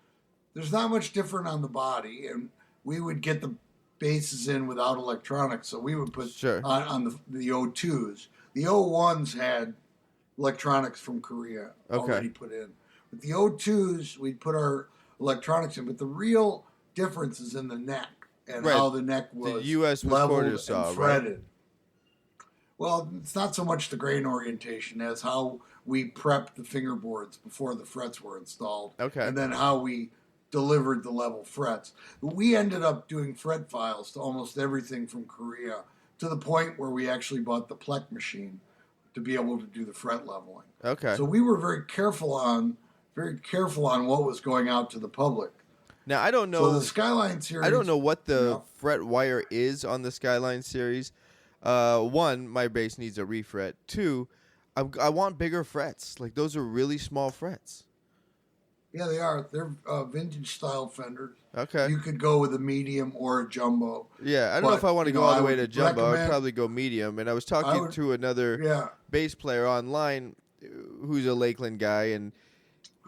different on the body, and we would get the bases in without electronics, so we would put on the O2s. The O1s had electronics from Korea already put in. With the O2s, we'd put our electronics in, but the real difference is in the neck and how the neck was the US was leveled quarter saw, and fretted. Well, it's not so much the grain orientation as how we prepped the fingerboards before the frets were installed, Okay. and then how we delivered the level frets. We ended up doing fret files to almost everything from Korea to the point where we actually bought the Plek machine to be able to do the fret leveling. Okay. So we were very careful on what was going out to the public. Now I don't know. So the Skyline series. I don't know what the fret wire is on the Skyline series. One, my bass needs a refret. Two, I want bigger frets. Like those are really small frets. Yeah, they are. They're vintage style fenders. Okay. You could go with a medium or a jumbo. Yeah, I don't know if I want to go all the way to jumbo. I'd probably go medium. And I was talking to another bass player online who's a Lakland guy, and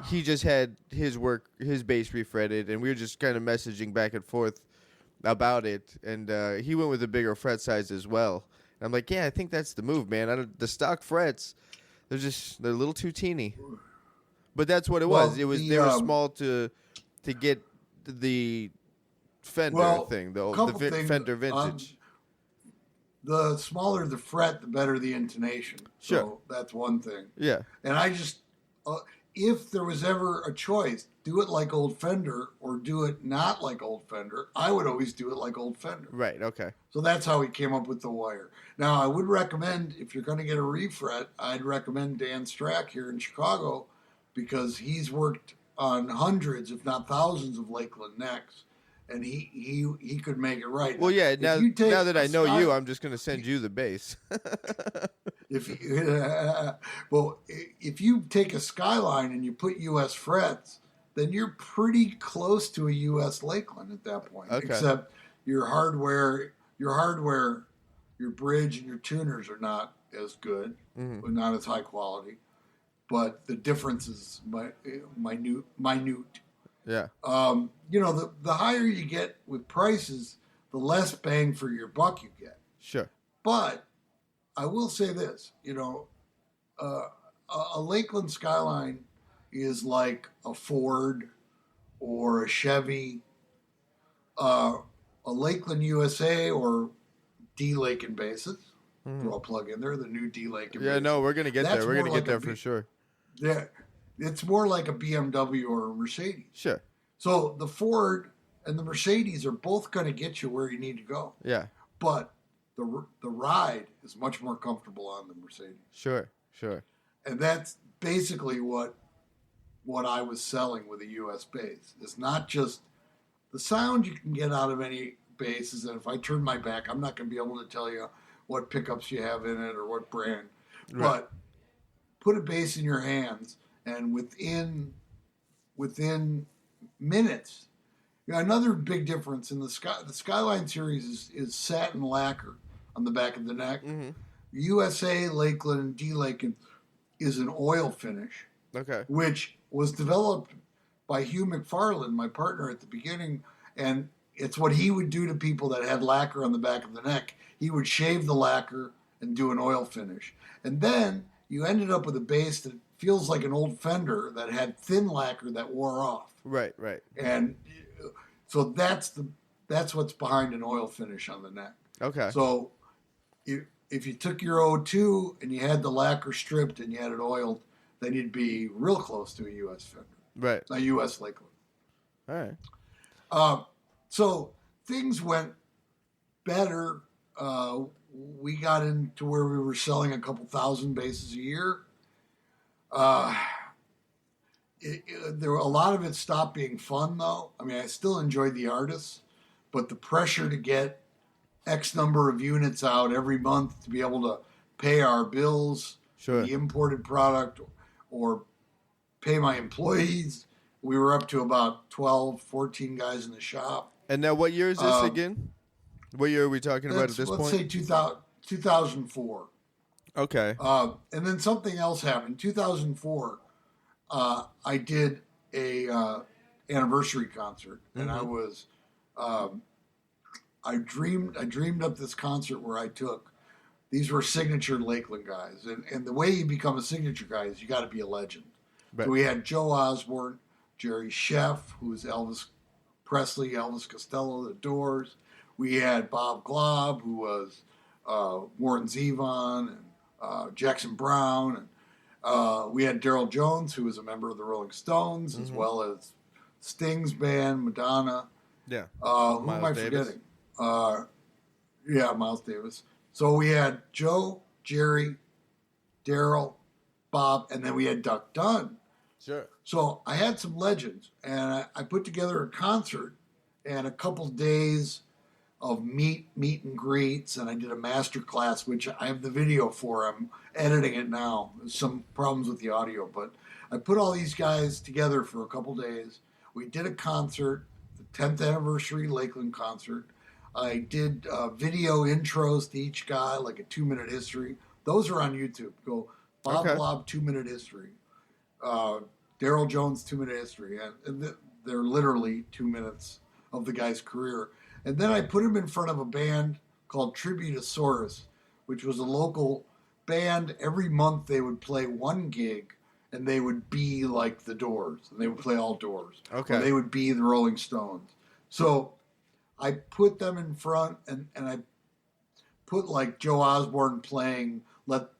he just had his bass refretted, and we were just kind of messaging back and forth about it. And he went with a bigger fret size as well. And I'm like, yeah, I think that's the move, man. The stock frets, they're a little too teeny. But that's what it was. It was they were small to get the Fender thing, the Fender vintage. The smaller the fret, the better the intonation. Sure. So that's one thing. Yeah. And I just, if there was ever a choice, do it like old Fender or do it not like old Fender, I would always do it like old Fender. Right, okay. So that's how we came up with the wire. Now, I would recommend, if you're going to get a refret, I'd recommend Dan Strack here in Chicago, because he's worked on hundreds, if not thousands, of Lakland necks, and he could make it right. Well, yeah. Now that I know you, I'm just going to send you the bass. If you take a Skyline and you put U.S. frets, then you're pretty close to a U.S. Lakland at that point. Okay. Except your hardware, your bridge and your tuners are not as good, but not as high quality. But the difference is minute. Yeah. The higher you get with prices, the less bang for your buck you get. Sure. But I will say this, a Lakland Skyline is like a Ford or a Chevy, a Lakland USA or D.Lakin bases. Throw a plug in there, the new D.Lakin. Yeah, no, we're gonna get there. We're gonna get there for sure. Yeah, it's more like a BMW or a Mercedes. Sure. So the Ford and the Mercedes are both going to get you where you need to go. Yeah. But the ride is much more comfortable on the Mercedes. Sure. And that's basically what I was selling with a US bass. It's not just the sound you can get out of any bass is that if I turn my back, I'm not going to be able to tell you what pickups you have in it or what brand. Right. But put a bass in your hands, and within minutes, another big difference in the Skyline series is satin lacquer on the back of the neck. USA, Lakland, and D.Lakin is an oil finish. Okay. Which was developed by Hugh McFarland, my partner at the beginning, and it's what he would do to people that had lacquer on the back of the neck. He would shave the lacquer and do an oil finish. And then you ended up with a bass that feels like an old Fender that had thin lacquer that wore off. Right. And so that's what's behind an oil finish on the neck. Okay. So if you took your O2 and you had the lacquer stripped and you had it oiled, then you'd be real close to a U.S. Fender. Right. A U.S. Lakland. All right. So things went better. We got into where we were selling a couple thousand basses a year. There were a lot of it stopped being fun, though. I mean, I still enjoyed the artists, but the pressure to get X number of units out every month to be able to pay our bills, the imported product, or pay my employees. We were up to about 12, 14 guys in the shop. And now what year is this again? What year are we talking about at this point? Let's say 2004. Okay. And then something else happened. 2004, I did a anniversary concert, and I was, I dreamed up this concert where I took, these were signature Lakland guys, and the way you become a signature guy is you got to be a legend. Right. So we had Joe Osborne, Jerry Sheff, who's Elvis Presley, Elvis Costello, The Doors. We had Bob Glaub, who was Warren Zevon and Jackson Brown. And we had Daryl Jones, who was a member of the Rolling Stones, as well as Sting's band, Madonna. Yeah. Who am I forgetting? Yeah, Miles Davis. So we had Joe, Jerry, Daryl, Bob, and then we had Duck Dunn. Sure. So I had some legends, and I put together a concert and a couple days of meet and greets, and I did a master class, which I have the video for. I'm editing it now. There's some problems with the audio, but I put all these guys together for a couple days. We did a concert, the 10th anniversary Lakland concert. I did video intros to each guy, like a 2-minute history. Those are on YouTube. Go Bob Blob 2-minute history. Daryl Jones 2-minute history. And they're literally 2 minutes of the guy's career. And then I put him in front of a band called Tributosaurus, which was a local band. Every month they would play one gig, and they would be like the Doors. And they would play all Doors. Okay. Or they would be the Rolling Stones. So I put them in front, and I put like Joe Osborne playing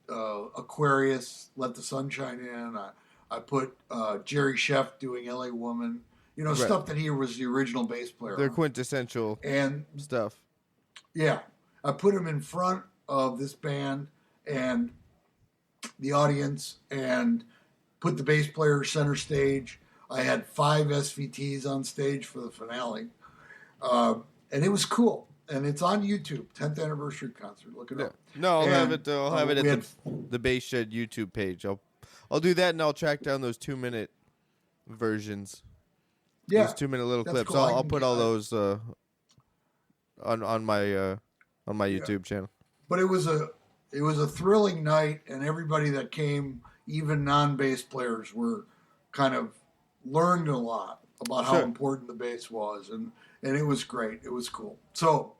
Aquarius, Let the Sunshine In. I put Jerry Sheff doing LA Woman. You know, stuff that he was the original bass player. They're quintessential and stuff. Yeah. I put him in front of this band and the audience and put the bass player center stage. I had 5 SVTs on stage for the finale. And it was cool. And it's on YouTube, 10th anniversary concert. Look it up. No, I'll have it. I'll have it at the Bass Shed YouTube page. I'll do that, and I'll track down those 2-minute versions. Yeah, those 2-minute little clips. Cool. I'll put all those on my YouTube channel. But it was a thrilling night, and everybody that came, even non-bass players, were kind of learned a lot about how important the bass was, and it was great. It was cool. So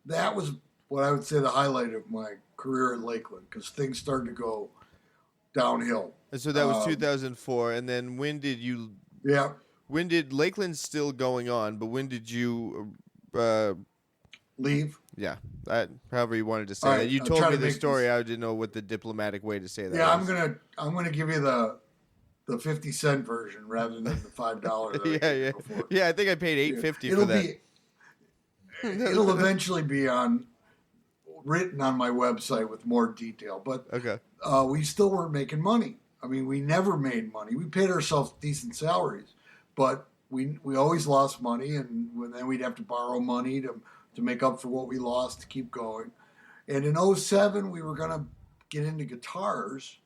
that was what I would say the highlight of my career at Lakland, because things started to go downhill. And so that was 2004, and then when did you? Yeah. When did Lakeland's still going on? But when did you leave? Yeah, however you wanted to say that. You told me the story. I didn't know what the diplomatic way to say that. Yeah, was. I'm gonna give you the 50-cent version rather than the $5. Yeah. I think I paid $8.50 for that. It'll eventually be written on my website with more detail. But we still weren't making money. I mean, we never made money. We paid ourselves decent salaries, but we always lost money, and then we'd have to borrow money to make up for what we lost to keep going. And in 2007, we were going to get into guitars,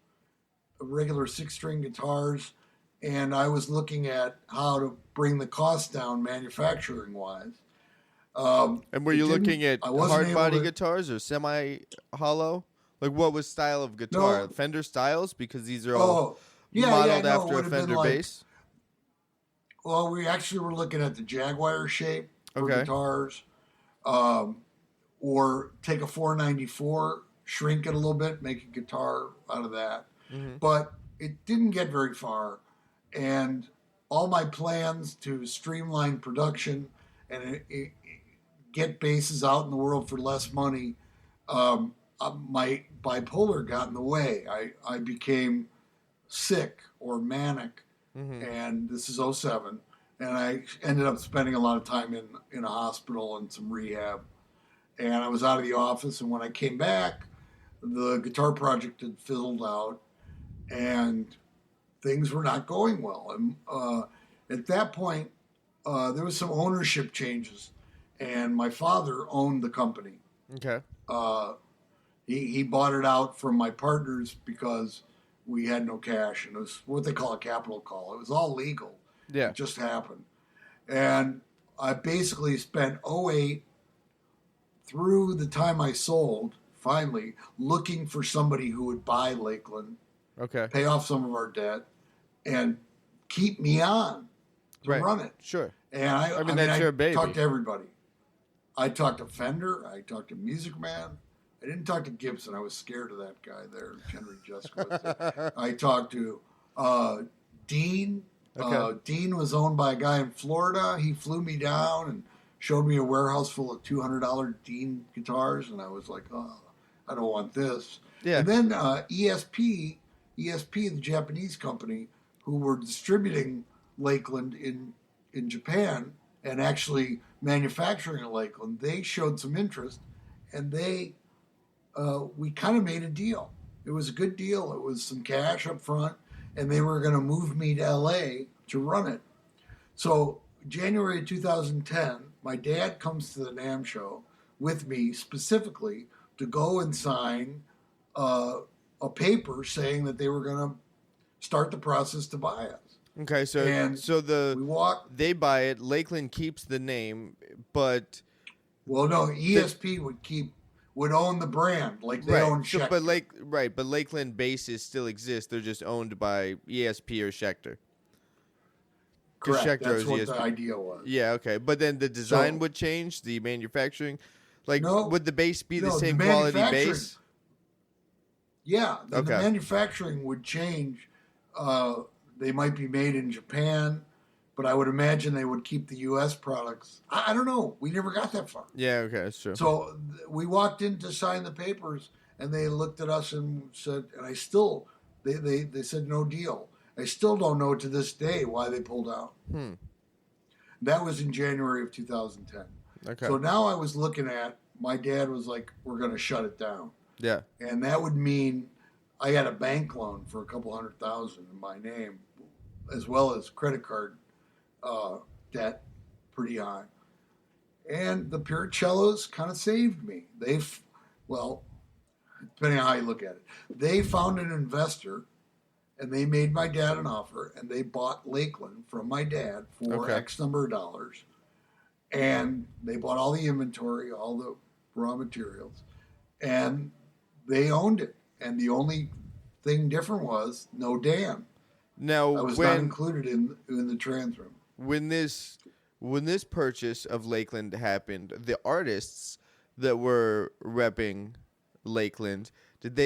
regular 6-string guitars, and I was looking at how to bring the cost down manufacturing-wise. And were you looking at hard body guitars or semi-hollow? Like, what was style of guitar? No. Fender styles? Because these are all modeled after a Fender bass? Well, we actually were looking at the Jaguar shape for guitars. Or take a 494, shrink it a little bit, make a guitar out of that. Mm-hmm. But it didn't get very far. And all my plans to streamline production and get basses out in the world for less money, my bipolar got in the way. I became sick or manic, and this is 2007, and I ended up spending a lot of time in a hospital and some rehab. And I was out of the office, and when I came back, the guitar project had fizzled out, and things were not going well. And at that point, there was some ownership changes, and my father owned the company. Okay. He bought it out from my partners because we had no cash, and it was what they call a capital call. It was all legal. Yeah. It just happened. And I basically spent 2008 through the time I sold, finally, looking for somebody who would buy Lakland, pay off some of our debt, and keep me on to run it. Sure. And I mean, that's your baby. I talked to everybody. I talked to Fender. I talked to Music Man. I didn't talk to Gibson. I was scared of that guy there, Henry Jessica. I talked to Dean. Dean was owned by a guy in Florida. He flew me down and showed me a warehouse full of $200 Dean guitars, and I was like, oh, I don't want this. Yeah. And then ESP, the Japanese company, who were distributing Lakland in Japan and actually manufacturing at Lakland, they showed some interest, and we kind of made a deal. It was a good deal. It was some cash up front, and they were going to move me to LA to run it. So January 2010, my dad comes to the NAMM show with me specifically to go and sign a paper saying that they were going to start the process to buy us. Okay, so they buy it. Lakland keeps the name, but no, ESP would own the brand like they own Schecter. But Lakland bases still exist. They're just owned by ESP or Schecter. Correct. That's what the idea was. Yeah. Okay, but then the design would change. The manufacturing, would the base be the same quality base? Yeah, the manufacturing would change. They might be made in Japan, but I would imagine they would keep the U.S. products. I don't know. We never got that far. Yeah, okay, that's true. So we walked in to sign the papers, and they looked at us and said, and they said no deal. I still don't know to this day why they pulled out. That was in January of 2010. Okay. So now I was looking at, my dad was like, we're going to shut it down. Yeah. And that would mean I got a bank loan for $200,000 in my name, as well as credit card debt, pretty high. And the Puricellos kind of saved me. Depending on how you look at it, they found an investor, and they made my dad an offer, and they bought Lakland from my dad for X number of dollars. And they bought all the inventory, all the raw materials, and they owned it. And the only thing different was no Dan. Now, I was not included in the trans room. When this purchase of Lakland happened, the artists that were repping Lakland, did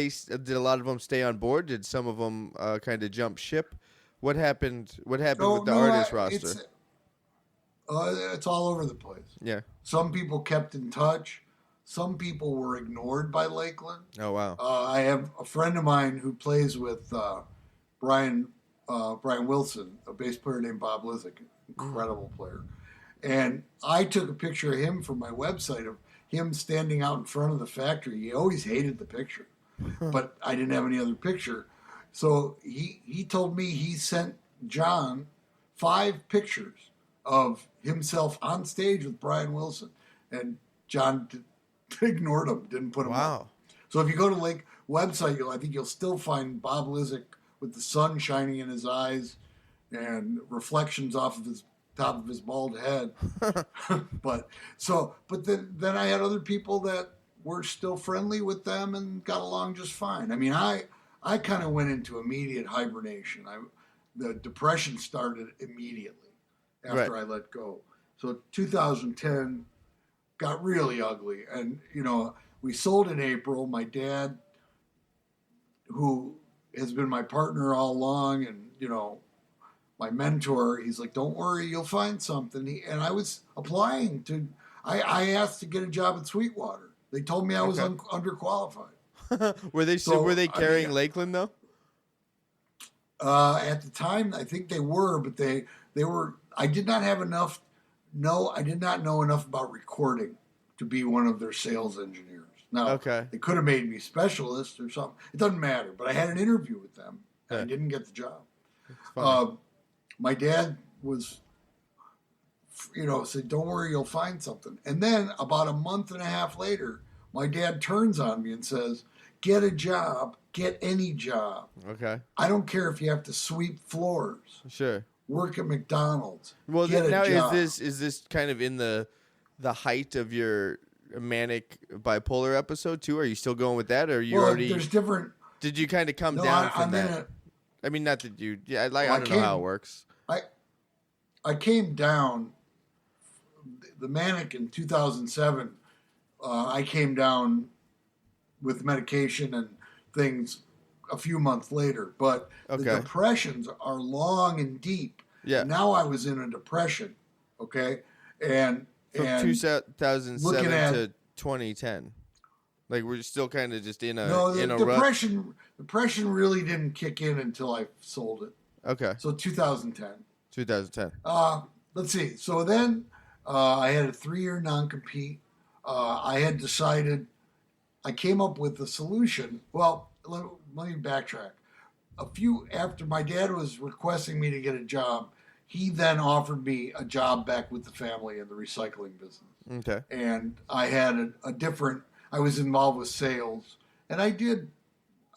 a lot of them stay on board? Did some of them kind of jump ship? What happened? With the artist roster? It's all over the place. Yeah. Some people kept in touch. Some people were ignored by Lakland. Oh, wow. I have a friend of mine who plays with Brian Wilson, a bass player named Bob Lizick, incredible player. And I took a picture of him for my website of him standing out in front of the factory. He always hated the picture, but I didn't have any other picture. So he told me he sent John 5 pictures of himself on stage with Brian Wilson. And John ignored them, didn't put them up. So if you go to Lake website, I think you'll still find Bob Lizick with the sun shining in his eyes and reflections off of his top of his bald head. but then I had other people that were still friendly with them and got along just fine. I mean, I kind of went into immediate hibernation. The depression started immediately after I let go. So 2010 got really ugly. And, we sold in April. My dad, who has been my partner all along and, my mentor, he's like, don't worry, you'll find something. And I was applying I asked to get a job at Sweetwater. They told me I was underqualified. Were they carrying Lakland though? At the time, I think they were, but they were, I did not have enough. No, I did not know enough about recording to be one of their sales engineers. Now, they could have made me specialist or something. It doesn't matter, but I had an interview with them and I didn't get the job. My dad was, said, don't worry, you'll find something. And then about a month and a half later, my dad turns on me and says, get a job, get any job. Okay. I don't care if you have to sweep floors. Sure. Work at McDonald's. Well, now is this kind of in the height of your manic bipolar episode too? Are you still going with that, or are you already? There's different. Did you kind of come down from that? I mean, not that you. Yeah, I don't know how it works. I came down. The manic in 2007. I came down with medication and things a few months later, but the depressions are long and deep. Yeah. Now I was in a depression, and From And 2007 looking at to 2010. Like we're still kind of just in a no, the in a depression really didn't kick in until I sold it. Okay. So 2010. 2010. Let's see. So then I had a 3-year non-compete. I had decided, I came up with a solution. Well, let me backtrack. After my dad was requesting me to get a job, he then offered me a job back with the family in the recycling business. Okay. And I had I was involved with sales, and I did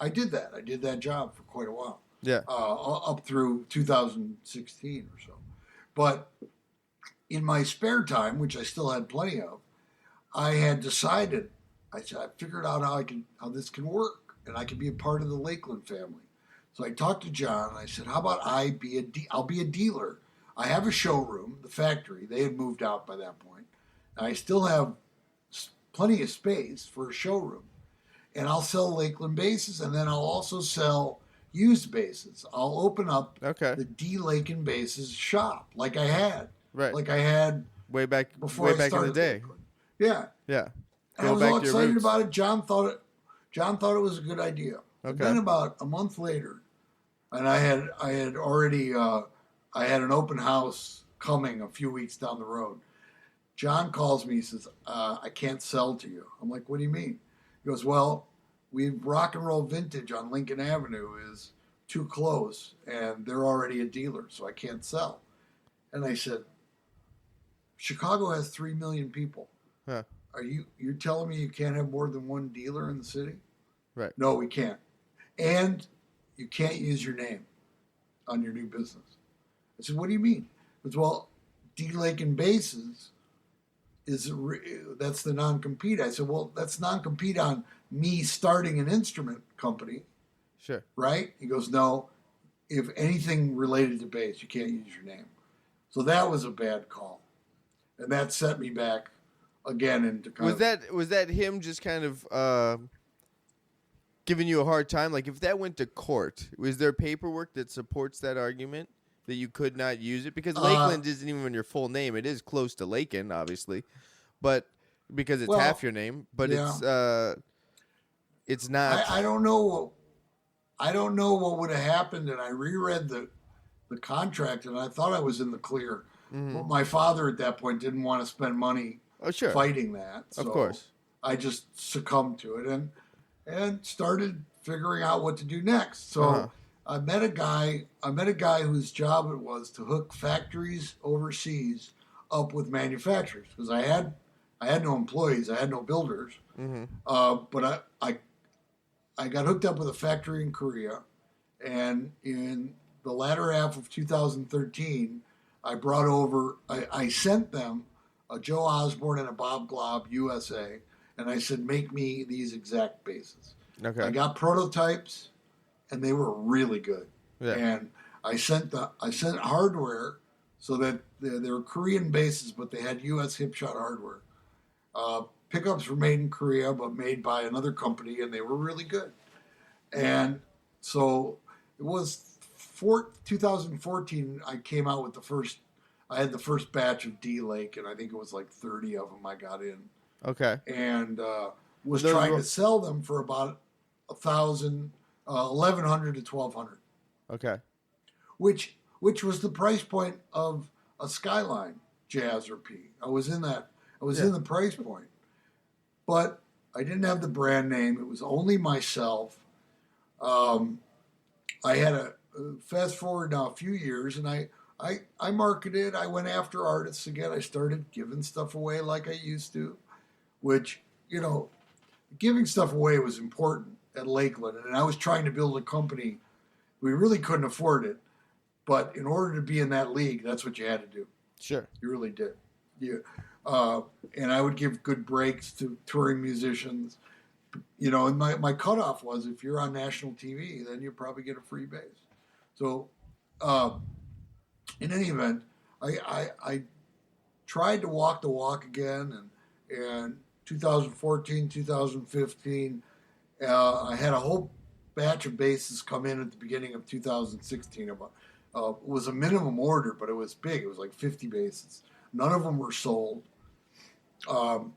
that. I did that job for quite a while. Yeah. Up through 2016 or so. But in my spare time, which I still had plenty of, I had decided, I figured out how this can work, and I can be a part of the Lakland family. So I talked to John, and I said, how about I'll be a dealer. I have a showroom, the factory. They had moved out by that point. And I still have plenty of space for a showroom. And I'll sell Lakland bases, and then I'll also sell used bases. I'll open up the D.Lakin bases shop like I had. Right. Like I had way back in the day. Lakland. Yeah. Yeah. And I was all excited about it. John thought it was a good idea. Okay. Then about a month later, and I had already I had an open house coming a few weeks down the road. John calls me. He says, I can't sell to you. I'm like, what do you mean? He goes, well, Rock and Roll Vintage on Lincoln Avenue is too close, and they're already a dealer, so I can't sell. And I said, Chicago has 3 million people. Huh. You're telling me you can't have more than one dealer in the city? Right. No, we can't. And you can't use your name on your new business. I said, what do you mean? He goes, well, D.Lakin Bases that's the non-compete. I said, well, that's non-compete on me starting an instrument company. Sure. Right? He goes, no, if anything related to bass, you can't use your name. So that was a bad call. And that set me back again into Was that him just kind of giving you a hard time? Like if that went to court, was there paperwork that supports that argument that you could not use it? Because Lakland isn't even your full name. It is close to Lakin, obviously, but because it's half your name, but yeah. it's not. I don't know what would have happened, and I reread the contract, and I thought I was in the clear. Mm-hmm. But my father at that point didn't want to spend money fighting that. So of course. I just succumbed to it and started figuring out what to do next. So I met a guy whose job it was to hook factories overseas up with manufacturers, because I had no employees, I had no builders. Mm-hmm. But I got hooked up with a factory in Korea, and in the latter half of 2013, I sent them a Joe Osborne and a Bob Glob USA, and I said, make me these exact bases. Okay. I got prototypes, and they were really good. Yeah. And I sent hardware, so that they were Korean bases, but they had U.S. hipshot hardware. Pickups were made in Korea, but made by another company, and they were really good. And so it was 2014. I came out with I had the first batch of D.Lakin, and I think it was like 30 of them I got in. Okay. And was trying to sell them for about $1,100 to $1,200. Okay. Which was the price point of a Skyline Jazz or P. I was in the price point. But I didn't have the brand name. It was only myself. I had a fast forward now a few years, and I marketed. I went after artists again. I started giving stuff away like I used to, which, giving stuff away was important at Lakland. And I was trying to build a company. We really couldn't afford it. But in order to be in that league, that's what you had to do. Sure. You really did. And I would give good breaks to touring musicians. And my cutoff was, if you're on national TV, then you probably get a free bass. So, in any event, I tried to walk the walk again, and 2014, 2015, I had a whole batch of basses come in at the beginning of 2016. It was a minimum order, but it was big. It was like 50 basses. None of them were sold. Um,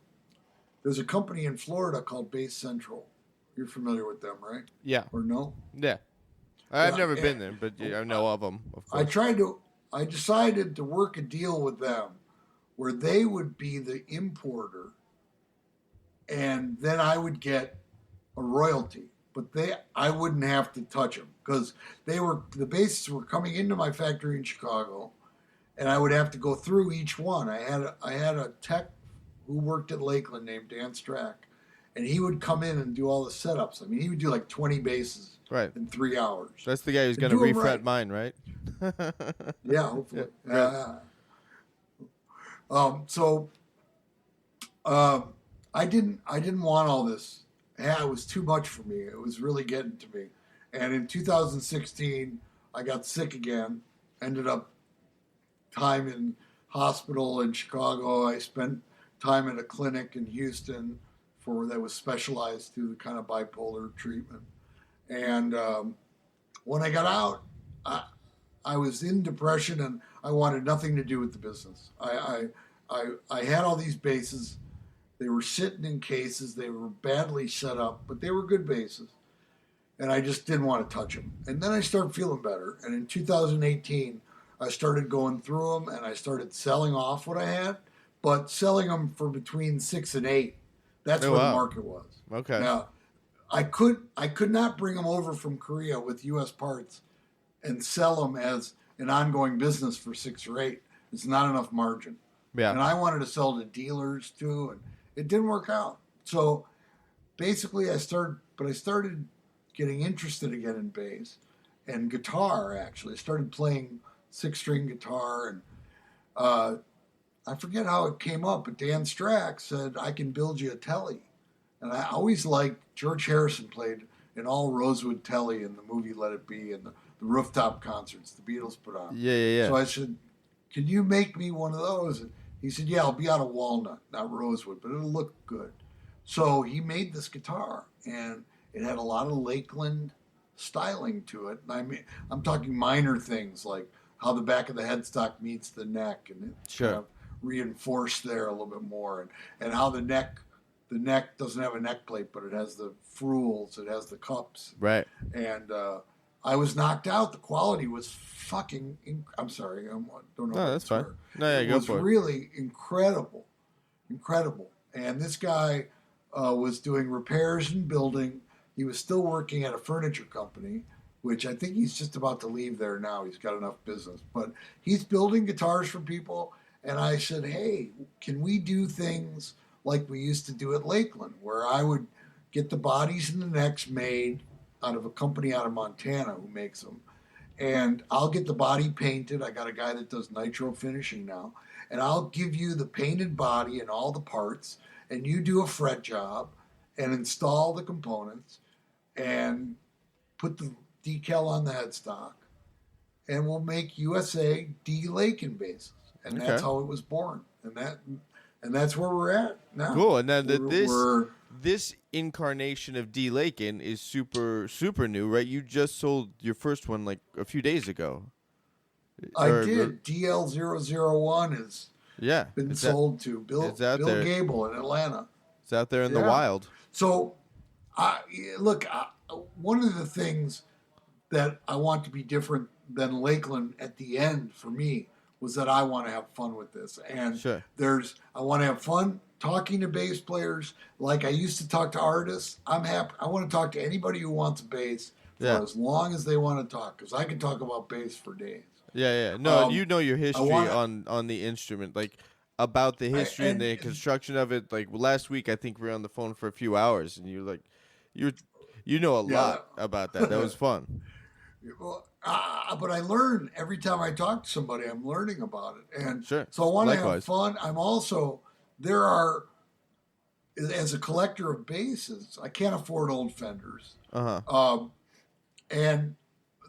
there's a company in Florida called Bass Central. You're familiar with them, right? Yeah. Or no? Yeah. I've Yeah. never been there, but yeah, I know of them, of I course. tried to. I decided to work a deal with them where they would be the importer, and then I would get a royalty. But I wouldn't have to touch them because the bases were coming into my factory in Chicago, and I would have to go through each one. I had a tech who worked at Lakland named Dan Strack, and he would come in and do all the setups. I mean, he would do like 20 bases Right. in 3 hours. That's the guy who's And going to do 'em refret right. mine, right? Yeah, hopefully. Yeah, So I didn't want all this. Yeah, it was too much for me. It was really getting to me. And in 2016, I got sick again. Ended up time in hospital in Chicago. I spent time at a clinic in Houston that was specialized to the kind of bipolar treatment. And when I got out, I was in depression and I wanted nothing to do with the business. I had all these bases. They were sitting in cases. They were badly set up, but they were good bases. And I just didn't want to touch them. And then I started feeling better. And in 2018, I started going through them and I started selling off what I had, but selling them for between 6 and 8. That's where the market was. Okay. Now, I could not bring them over from Korea with U.S. parts and sell them as an ongoing business for 6 or 8. It's not enough margin. Yeah. And I wanted to sell to dealers too, and it didn't work out. So basically, I started getting interested again in bass and guitar. Actually, I started playing 6-string guitar, and I forget how it came up, but Dan Strack said I can build you a telly, and I always liked George Harrison played an all rosewood telly in the movie Let It Be and the rooftop concerts the Beatles put on. Yeah. So I said, "Can you make me one of those?" And he said, "Yeah, I'll be out of walnut, not rosewood, but it'll look good." So he made this guitar, and it had a lot of Lakland styling to it. And I mean, I'm talking minor things like how the back of the headstock meets the neck, and it's kind of reinforced there a little bit more, and how the neck doesn't have a neck plate, but it has the frewels, it has the cups, right? And I was knocked out. The quality was fucking. I'm sorry, I don't know. No, that's fine. No, yeah, it go was for it. Really incredible. And this guy was doing repairs and building. He was still working at a furniture company, which I think he's just about to leave there now. He's got enough business, but he's building guitars for people. And I said, "Hey, can we do things like we used to do at Lakland, where I would get the bodies and the necks made out of a company out of Montana who makes them, and I'll get the body painted. I got a guy that does nitro finishing now, and I'll give you the painted body and all the parts, and you do a fret job and install the components and put the decal on the headstock, and we'll make USA D.Lakin bases." And that's how it was born. And that's where we're at now. Cool. And then this incarnation of D.Lakin is super, super new, right? You just sold your first one like a few days ago. I did. DL001 has been sold to Bill Gable in Atlanta. It's out there in the wild. So, look, one of the things that I want to be different than Lakland at the end for me was that I want to have fun with this. And I want to have fun talking to bass players like I used to talk to artists. I'm happy. I want to talk to anybody who wants a bass for as long as they want to talk, because I can talk about bass for days. Yeah. No, you know your history on the instrument, like about the history and the construction of it. Like last week, I think we were on the phone for a few hours, and you know a lot about that. That was fun. Well, but I learn every time I talk to somebody. I'm learning about it, and so I want to have fun. I'm also as a collector of basses, I can't afford old Fenders, and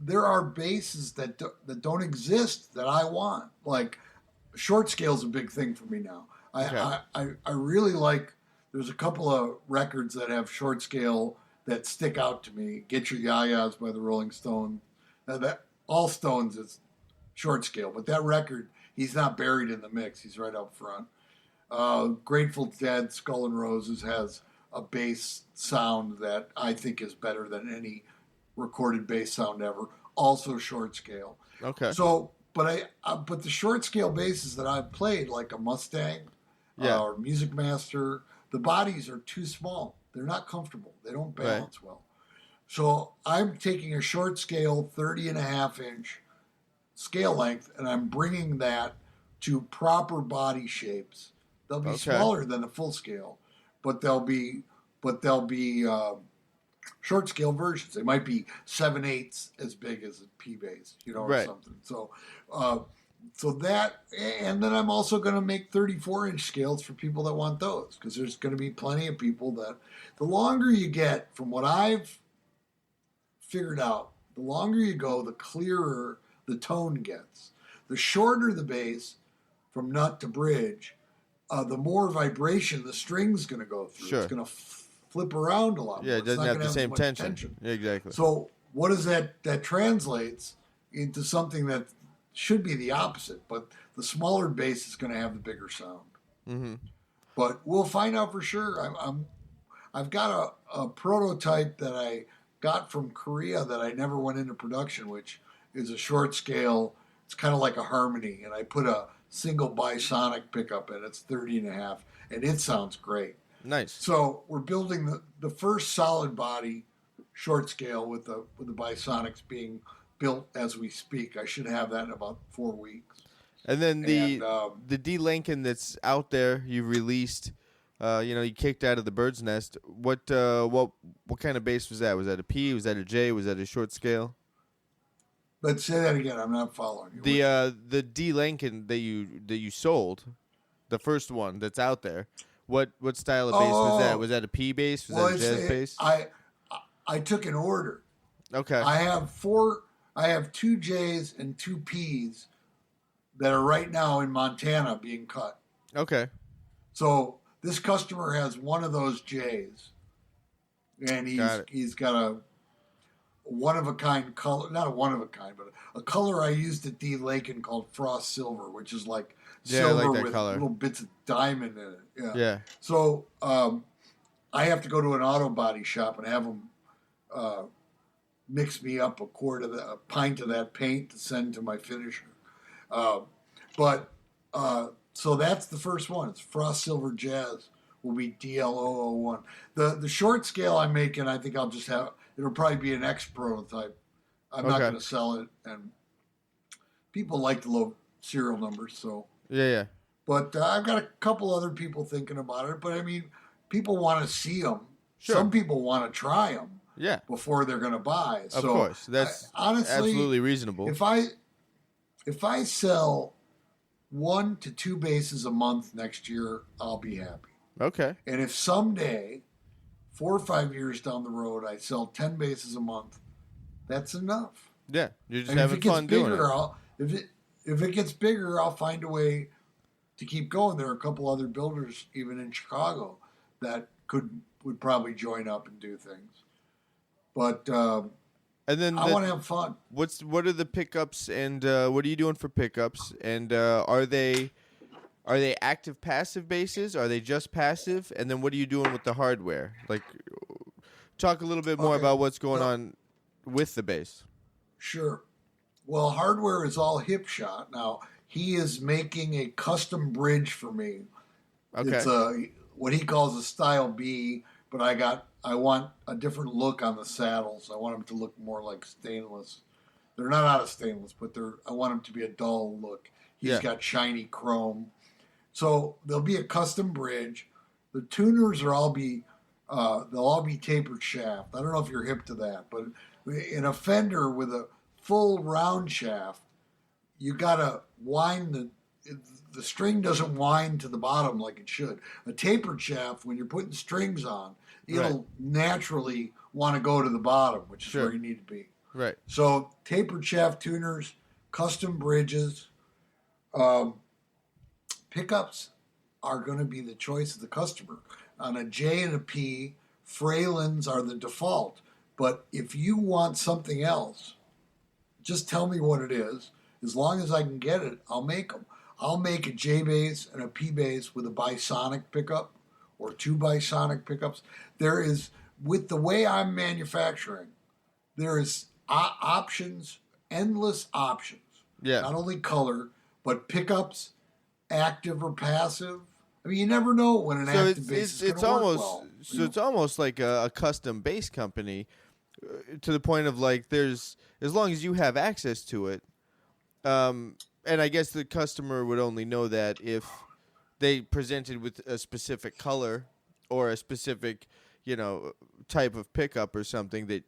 there are basses that don't exist that I want. Like short scale is a big thing for me now. I really like. There's a couple of records that have short scale that stick out to me. Get Your Yayas by the Rolling Stones. That all Stones is short scale, but that record, he's not buried in the mix. He's right up front. Grateful Dead, Skull and Roses has a bass sound that I think is better than any recorded bass sound ever. Also short scale. Okay. So, but the short scale basses that I've played, like a Mustang or Music Master, the bodies are too small. They're not comfortable. They don't balance well. So I'm taking a short scale 30 and a half inch scale length, and I'm bringing that to proper body shapes. They'll be smaller than the full scale, but they'll be short scale versions. They might be 7/8 as big as a P bass, or something. So, so that, and then I'm also going to make 34-inch scales for people that want those, because there's going to be plenty of people that, the longer you get, from what I've figured out, the longer you go, the clearer the tone gets. The shorter the bass from nut to bridge, the more vibration the string's going to go through. Sure. It's going to flip around a lot more. Yeah, it doesn't have the same tension. Yeah, exactly. So what does that translates into something that should be the opposite, but the smaller bass is going to have the bigger sound. Mm-hmm. But we'll find out for sure. I've got a prototype that I got from Korea that I never went into production, which is a short scale. It's kind of like a harmony, and I put a single bisonic pickup in. It's 30 and a half, and it sounds great. Nice. So we're building the first solid body short scale with the bisonics being built as we speak. I should have that in about 4 weeks. And then the D.Lakin that's out there, you've released. You kicked out of the bird's nest. What kind of bass was that? Was that a P? Was that a J? Was that a short scale? Let's say that again. I'm not following you. The D.Lakin that you sold, the first one that's out there. What style of bass was that? Was that a P bass? Was that a jazz bass? I took an order. Okay. I have 2 J's and 2 P's that are right now in Montana being cut. Okay. So this customer has one of those J's, and he's got a one-of-a-kind color, not a one-of-a-kind, but a color I used at D.Lakin called Frost Silver, which is like silver with color. Little bits of diamond in it. Yeah. So I have to go to an auto body shop and have them mix me up a pint of that paint to send to my finisher. So that's the first one. It's Frost Silver Jazz. Will be DL001. The short scale I'm making, I think I'll just have. It'll probably be an X prototype. I'm not going to sell it, and people like the low serial numbers. So yeah. But I've got a couple other people thinking about it. But I mean, people want to see them. Sure. Some people want to try them. Yeah. Before they're going to buy. Of course, that's honestly absolutely reasonable. If I sell 1 to 2 basses a month next year, I'll be happy. Okay. And if someday, 4 or 5 years down the road, I sell 10 basses a month, that's enough. Yeah, you're just having fun doing it. If it gets bigger, I'll find a way to keep going. There are a couple other builders, even in Chicago, that would probably join up and do things. But and then I want to have fun. What are the pickups, and what are you doing for pickups? And are they active passive basses? Are they just passive? And then what are you doing with the hardware? Like, talk a little bit more about what's going on with the bass. Sure. Well, hardware is all hip shot. Now, he is making a custom bridge for me. Okay. It's what he calls a Style B, but I want a different look on the saddles. I want them to look more like stainless. They're not out of stainless, but I want them to be a dull look. He's got shiny chrome. So there'll be a custom bridge. The tuners they'll all be tapered shaft. I don't know if you're hip to that, but in a Fender with a full round shaft, you gotta wind the string doesn't wind to the bottom like it should. A tapered shaft, when you're putting strings on, it'll naturally want to go to the bottom, which is where you need to be. Right. So tapered shaft tuners, custom bridges, pickups are going to be the choice of the customer. On a J and a P, Freylins are the default. But if you want something else, just tell me what it is. As long as I can get it, I'll make them. I'll make a J bass and a P bass with a bisonic pickup or two bisonic pickups. There is, with the way I'm manufacturing, there is options, endless options. Yeah. Not only color, but pickups, active or passive. I mean, you never know when an active bass is going to work well. So it's almost like a custom bass company, to the point of like there's, as long as you have access to it, and I guess the customer would only know that if they presented with a specific color or a specific, type of pickup or something, that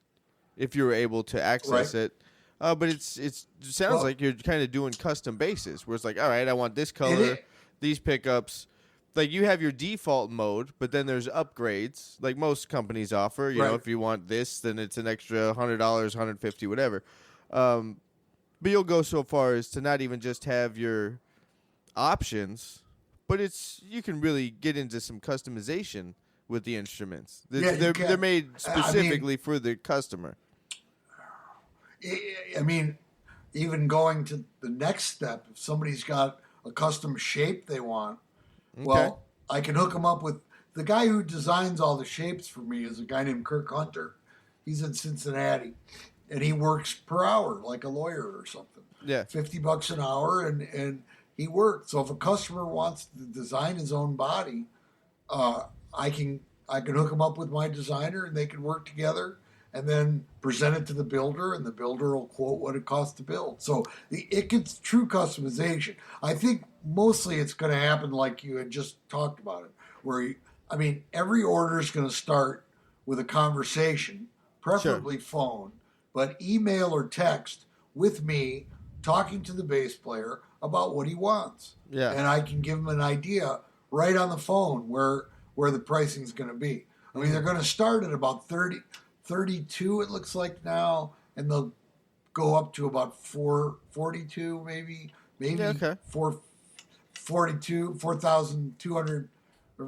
if you were able to access it. But it sounds like you're kind of doing custom bases where it's like, all right, I want this color, these pickups. Like you have your default mode, but then there's upgrades like most companies offer. You know, if you want this, then it's an extra $100, $150, whatever. But you'll go so far as to not even just have your options, but you can really get into some customization with the instruments. They're made specifically for the customer. I mean, even going to the next step, if somebody's got a custom shape they want, well, I can hook them up with the guy who designs all the shapes for me is a guy named Kirk Hunter. He's in Cincinnati, and he works per hour like a lawyer or something. Yeah, $50 an hour, and he works. So if a customer wants to design his own body, I can hook him up with my designer, and they can work together, and then present it to the builder, and the builder will quote what it costs to build. So it gets true customization. I think mostly it's going to happen like you had just talked about it, where every order is going to start with a conversation, preferably phone, but email or text with me talking to the bass player about what he wants. Yeah. And I can give him an idea right on the phone where the pricing is going to be. I mean, they're going to start at about 32, it looks like now, and they'll go up to about 442, maybe 442, 4,200.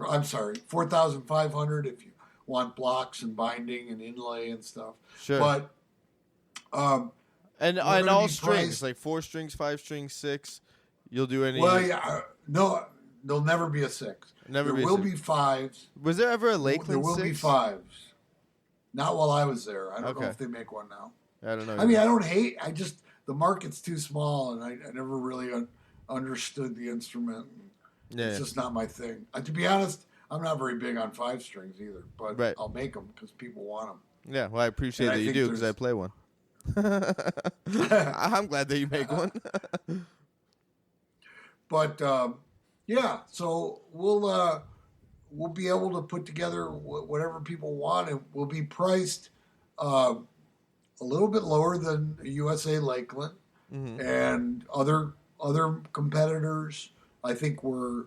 I'm sorry, 4,500 if you want blocks and binding and inlay and stuff. Sure. But and all strings, like 4 strings, 5 strings, 6. You'll do any? Well, yeah, no, there'll never be a 6. There will be 5s. Was there ever a Lakland 6? There will be 5s. Not while I was there. I don't know if they make one now. I don't know. I mean, I don't hate. The market's too small, and I never really understood the instrument. It's just not my thing. To be honest, I'm not very big on 5 strings either, but I'll make them because people want them. Yeah, well, I appreciate that you do because I play one. I'm glad that you make one. But yeah, so we'll be able to put together whatever people want. It will be priced a little bit lower than USA Lakland and other competitors. I think we're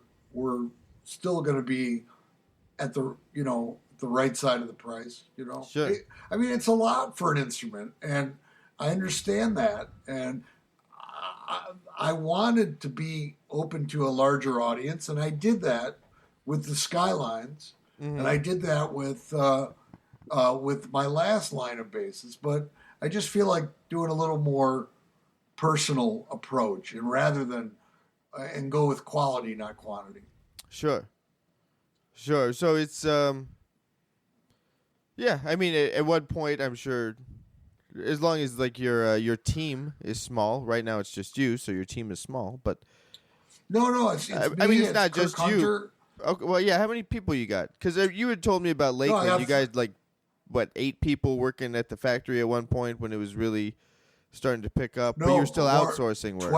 still going to be at the right side of the price. Sure. It's a lot for an instrument, and I understand that, and I wanted to be open to a larger audience, and I did that with the Skylines, and I did that with my last line of basses. But I just feel like doing a little more personal approach, and rather than and go with quality, not quantity. Sure. So it's yeah. I mean, at one point, I'm sure, as long as like your team is small. Right now, it's just you, so your team is small. But no, it's me, it's not Kirk just Hunter. you. Okay, well, yeah. How many people you got? Because you had told me about Lakland. You guys like 8 people working at the factory at one point when it was really starting to pick up. No, but you're still outsourcing work.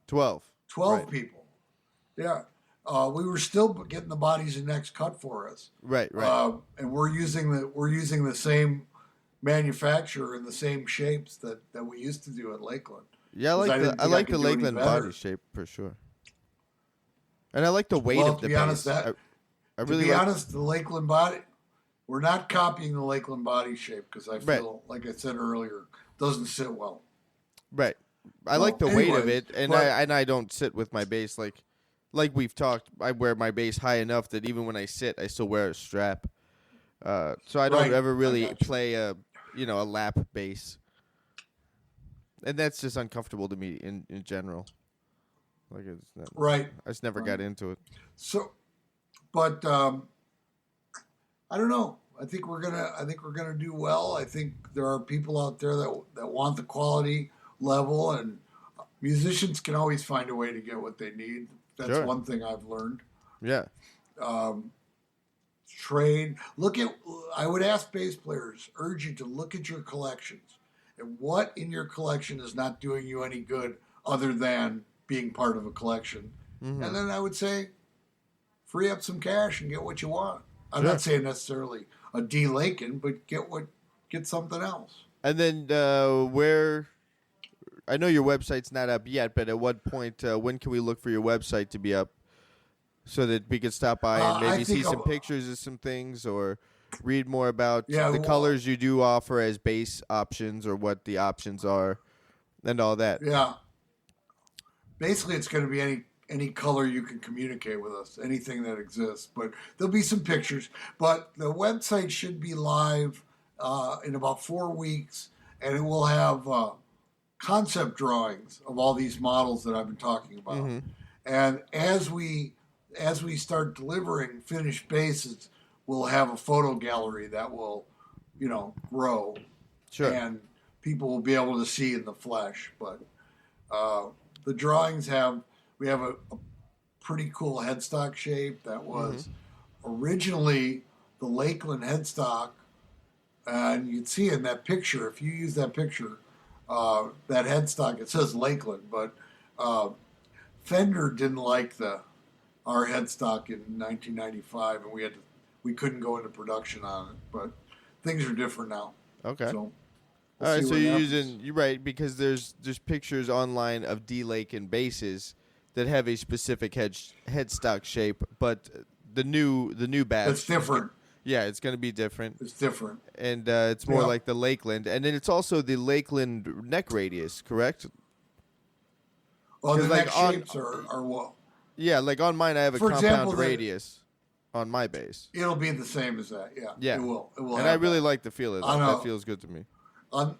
12 right. people. Yeah. We were still getting the bodies and necks cut for us. Right. And we're using the same manufacturer and the same shapes that we used to do at Lakeland. Yeah, I like the Lakeland body shape for sure. And I like the weight of the bass. To be honest, the Lakeland body, we're not copying the Lakeland body shape because I feel, like I said earlier, doesn't sit well. Right. I like the weight of it, and I don't sit with my bass like we've talked. I wear my bass high enough that even when I sit, I still wear a strap. So I don't ever really play a lap bass, and that's just uncomfortable to me in general. Like it's not, Right. I just never got into it. So, but I don't know. I think we're gonna do well. I think there are people out there that want the quality level, and musicians can always find a way to get what they need. That's Sure. one thing I've learned. Yeah. Trade. Look at. I would ask bass players, urge you to look at your collections and what in your collection is not doing you any good other than being part of a collection. Mm-hmm. And then I would say, free up some cash and get what you want. I'm Sure. not saying necessarily a D.Lakin, but get something else. And then where? I know your website's not up yet, but at what point? When can we look for your website to be up, so that we could stop by and maybe see some pictures of some things, or read more about the colors you do offer as bass options, or what the options are, and all that. Yeah. Basically, it's going to be any color you can communicate with us, anything that exists. But there'll be some pictures. But the website should be live in about 4 weeks, and it will have concept drawings of all these models that I've been talking about. Mm-hmm. And as we start delivering finished basses, we'll have a photo gallery that will, grow. Sure. And people will be able to see in the flesh. But the drawings we have a pretty cool headstock shape that was originally the Lakland headstock. And you can see in that picture, if you use that picture, that headstock, it says Lakland, but Fender didn't like our headstock in 1995, and we couldn't go into production on it. But things are different now. Okay. So all right, so you're right, because there's pictures online of D.Lakin basses that have a specific headstock shape, but the new batch. It's different. Yeah, it's going to be different. It's different. And it's more like the Lakland. And then it's also the Lakland neck radius, correct? Well, the neck shapes are what? Yeah, like on mine I have a compound radius on my bass. It'll be the same as that, yeah. It will. And I really like the feel of that. That feels good to me. On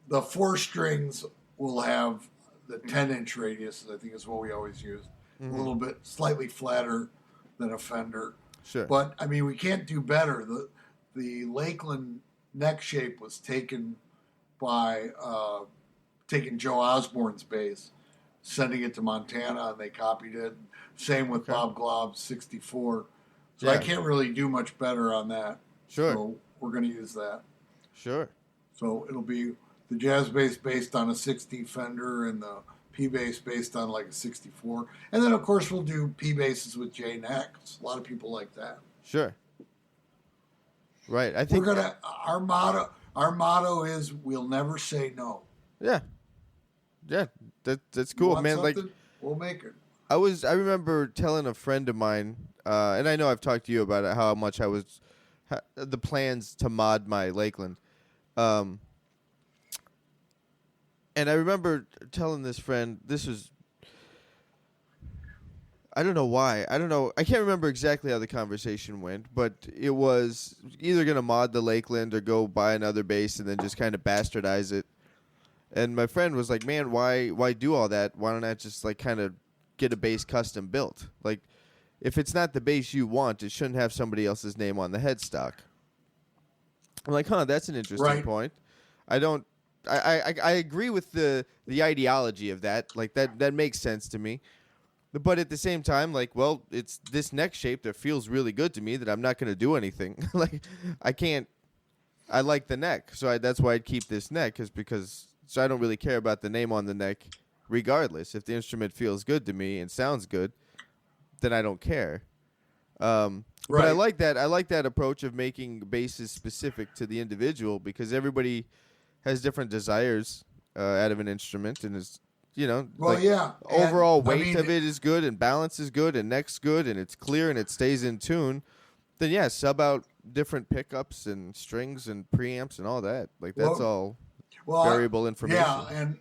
the 4 strings will have the 10-inch radius, I think is what we always use. A little bit slightly flatter than a Fender. Sure. But, I mean, we can't do better. The Lakland neck shape was taken by taking Joe Osborne's bass, sending it to Montana, and they copied it. Same with Bob Glob's 64. So I can't really do much better on that. Sure. So we're going to use that. Sure. So it'll be the jazz bass based on a 60 Fender and the P bass based on like a 64. And then, of course, we'll do P basses with J necks. A lot of people like that. Sure. Right. I think our motto is we'll never say no. Yeah. Yeah. That's cool, man. Like, we'll make it. I remember telling a friend of mine, and I know I've talked to you about it, how much the plans to mod my Lakland. And I remember telling this friend, this was, I don't know why. I don't know. I can't remember exactly how the conversation went, but it was either going to mod the Lakland or go buy another bass and then just kind of bastardize it. And my friend was like, man, why do all that? Why don't I just like kind of get a bass custom built? Like, if it's not the bass you want, it shouldn't have somebody else's name on the headstock. I'm like, that's an interesting point. I agree with the ideology of that. Like that makes sense to me. But at the same time, like, well, it's this neck shape that feels really good to me that I'm not going to do anything. Like, I like the neck. So that's why I'd keep this neck so I don't really care about the name on the neck regardless. If the instrument feels good to me and sounds good, then I don't care. But I like that. I like that approach of making basses specific to the individual, because everybody has different desires out of an instrument, and is overall weight of it is good, and balance is good, and neck's good, and it's clear and it stays in tune. Then sub out different pickups and strings and preamps and all that. Like that's all variable information. Yeah, and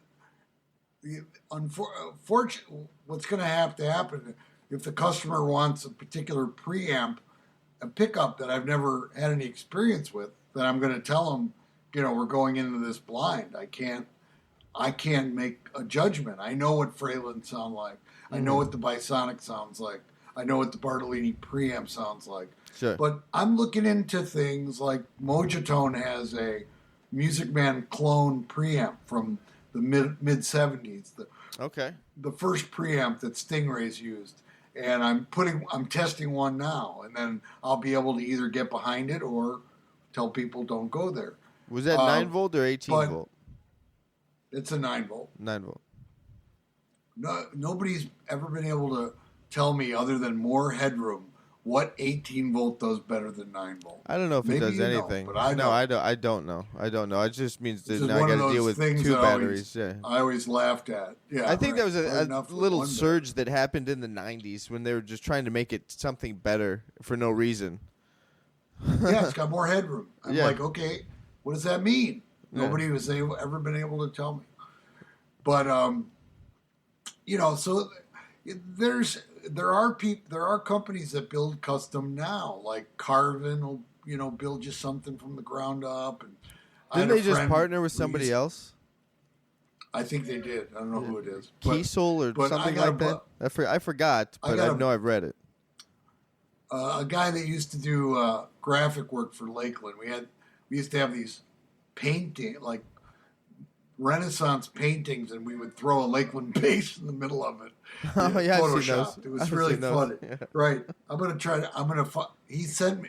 unfortunately, what's going to happen if the customer wants a particular preamp and pickup that I've never had any experience with, then I'm going to tell them, we're going into this blind. I can't I can't make a judgment. I know what Freyland sound like. I know what the Bisonic sounds like. I know what the Bartolini preamp sounds like. Sure. But I'm looking into things like Mojitone has a Music Man clone preamp from the mid 70s. Okay. The first preamp that Stingray's used. And I'm testing one now, and then I'll be able to either get behind it or tell people don't go there. Was that 9 volt or 18 volt? It's a 9 volt. 9 volt. No, nobody's ever been able to tell me, other than more headroom, what 18 volt does better than 9 volt. I don't know if Maybe it does anything. But I no, I don't know. It just means that now I got to deal with 2 batteries. I always laughed at. Yeah, I think right. That was a little surge that happened in the 90s when they were just trying to make it something better for no reason. Yeah, it's got more headroom. I'm like, okay, what does that mean? Yeah. Nobody was ever been able to tell me. But so there are companies that build custom now, like Carvin will build you something from the ground up. And didn't they just partner with somebody else? I think they did. I don't know who it is. Kiesel or something like that. I forgot, but I know I've read it. A guy that used to do graphic work for Lakland. We used to have these painting, like Renaissance paintings, and we would throw a Lakeland base in the middle of it. Oh yeah, Photoshopped. I've seen those. It was really funny. Yeah. Right. He sent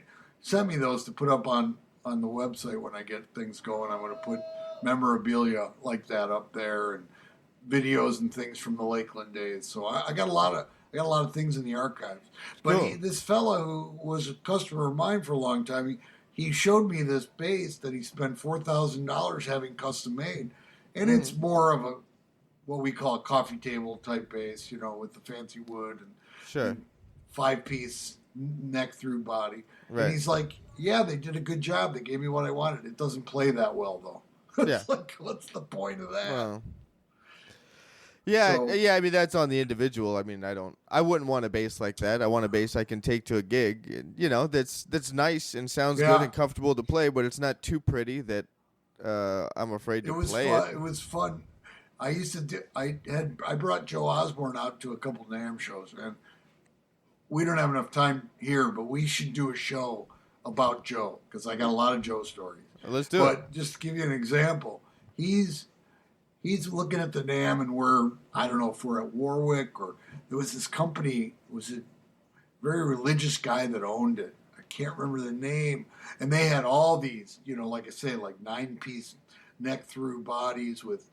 me those to put up on the website when I get things going. I'm going to put memorabilia like that up there and videos and things from the Lakeland days. So I got a lot of things in the archives. But cool. This fellow who was a customer of mine for a long time, he showed me this bass that he spent $4,000 having custom made. And it's more of what we call a coffee table type bass, with the fancy wood and 5-piece neck through body. Right. And he's like, yeah, they did a good job. They gave me what I wanted. It doesn't play that well, though. It's like, what's the point of that? Well, yeah. I mean, that's on the individual. I mean, I wouldn't want a bass like that. I want a bass I can take to a gig. That's nice and sounds good and comfortable to play, but it's not too pretty that I'm afraid to play it. It was fun. I brought Joe Osborne out to a couple NAMM shows, and we don't have enough time here, but we should do a show about Joe, because I got a lot of Joe stories. Let's do it. But just to give you an example, he's looking at the NAMM, and I don't know if we're at Warwick, or there was this company, it was a very religious guy that owned it. I can't remember the name. And they had all these, like I say, like 9-piece neck through bodies with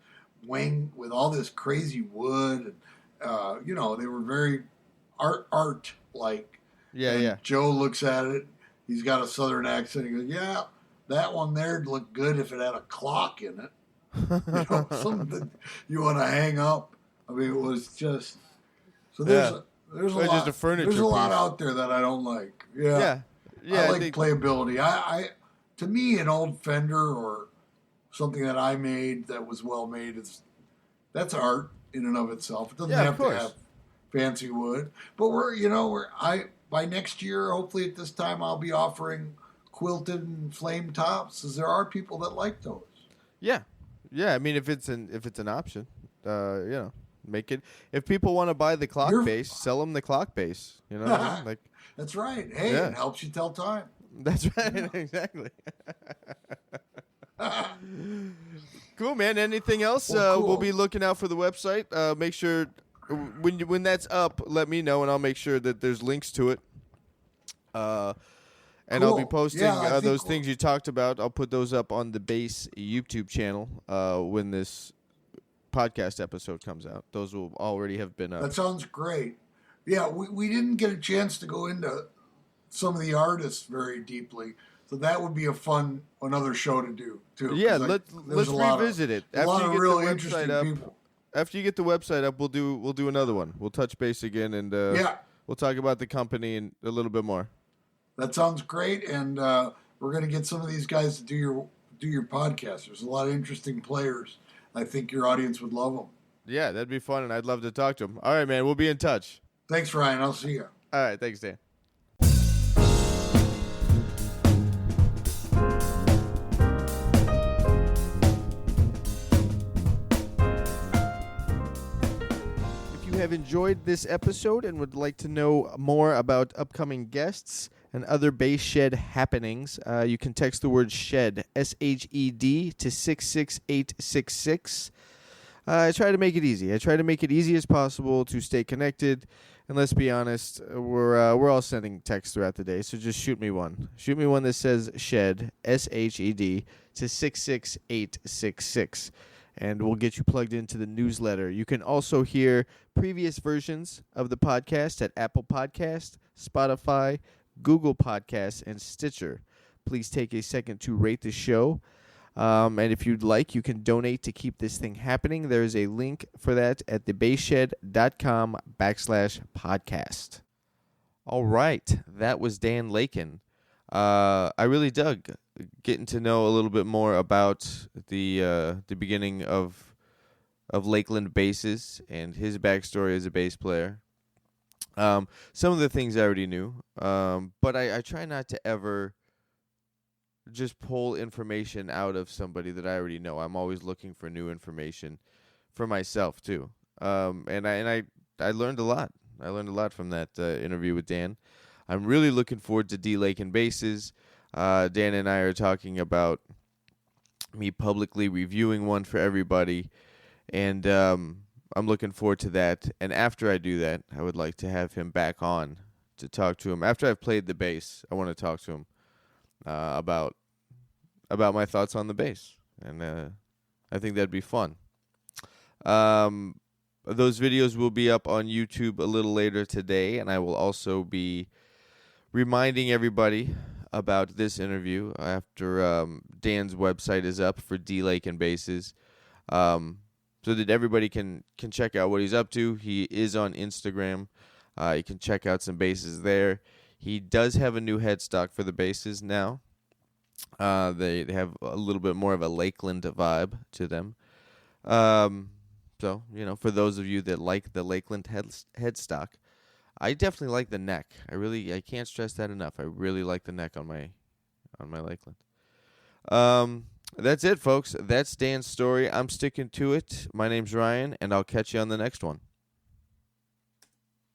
all this crazy wood. And, they were very art like. Yeah, and yeah. Joe looks at it. He's got a southern accent. He goes, yeah, that one there'd look good if it had a clock in it. Something you want to hang up. I mean, it was just. So there's a lot. Just a furniture there's a lot piece. out there that I don't like. Yeah. Yeah, I like playability. To me, an old Fender or something that I made that was well made that's art in and of itself. It doesn't have to have fancy wood. But by next year, hopefully at this time, I'll be offering quilted and flame tops, because there are people that like those. Yeah. I mean, if it's an option, make it. If people want to buy the clock bass, sell them the clock bass. You know what I mean? Like. That's right. Hey, it helps you tell time. That's right. Exactly. Cool, man. Anything else? Cool. We'll be looking out for the website. Make sure when that's up, let me know, and I'll make sure that there's links to it. And I'll be posting those things you talked about. I'll put those up on the Bass YouTube channel when this podcast episode comes out. Those will already have been up. That sounds great. Yeah, we didn't get a chance to go into some of the artists very deeply, so that would be another show to do too. Yeah, let's revisit it. A lot of really interesting people. After you get the website up, we'll do another one. We'll touch base again, and we'll talk about the company and a little bit more. That sounds great, and we're going to get some of these guys to do your podcast. There's a lot of interesting players. I think your audience would love them. Yeah, that'd be fun, and I'd love to talk to them. All right, man, we'll be in touch. Thanks, Ryan. I'll see you. All right, thanks, Dan. have enjoyed this episode and would like to know more about upcoming guests and other Bass Shed happenings, you can text the word SHED, SHED, to 66866. I try to make it easy. I try to make it easy as possible to stay connected. And let's be honest, we're all sending texts throughout the day, so just shoot me one. Shoot me one that says SHED, SHED, to 66866. And we'll get you plugged into the newsletter. You can also hear previous versions of the podcast at Apple Podcast, Spotify, Google Podcasts, and Stitcher. Please take a second to rate the show. And if you'd like, you can donate to keep this thing happening. There is a link for that at thebassshed.com/podcast. All right. That was D.Lakin. I really dug getting to know a little bit more about the beginning of Lakland basses and his backstory as a bass player. Some of the things I already knew, but I try not to ever just pull information out of somebody that I already know. I'm always looking for new information for myself too. And I learned a lot. I learned a lot from that interview with Dan. I'm really looking forward to D.Lakin basses. Dan and I are talking about me publicly reviewing one for everybody, and I'm looking forward to that. And after I do that, I would like to have him back on to talk to him. After I've played the bass, I want to talk to him about my thoughts on the bass, and I think that'd be fun. Those videos will be up on YouTube a little later today, and I will also be reminding everybody about this interview after Dan's website is up for D.Lakin basses, so that everybody can check out what he's up to. He is on Instagram. You can check out some basses there. He does have a new headstock for the basses now. They have a little bit more of a Lakland vibe to them. So, for those of you that like the Lakland headstock, I definitely like the neck. I can't stress that enough. I really like the neck on my Lakland. That's it, folks. That's Dan's story. I'm sticking to it. My name's Ryan, and I'll catch you on the next one.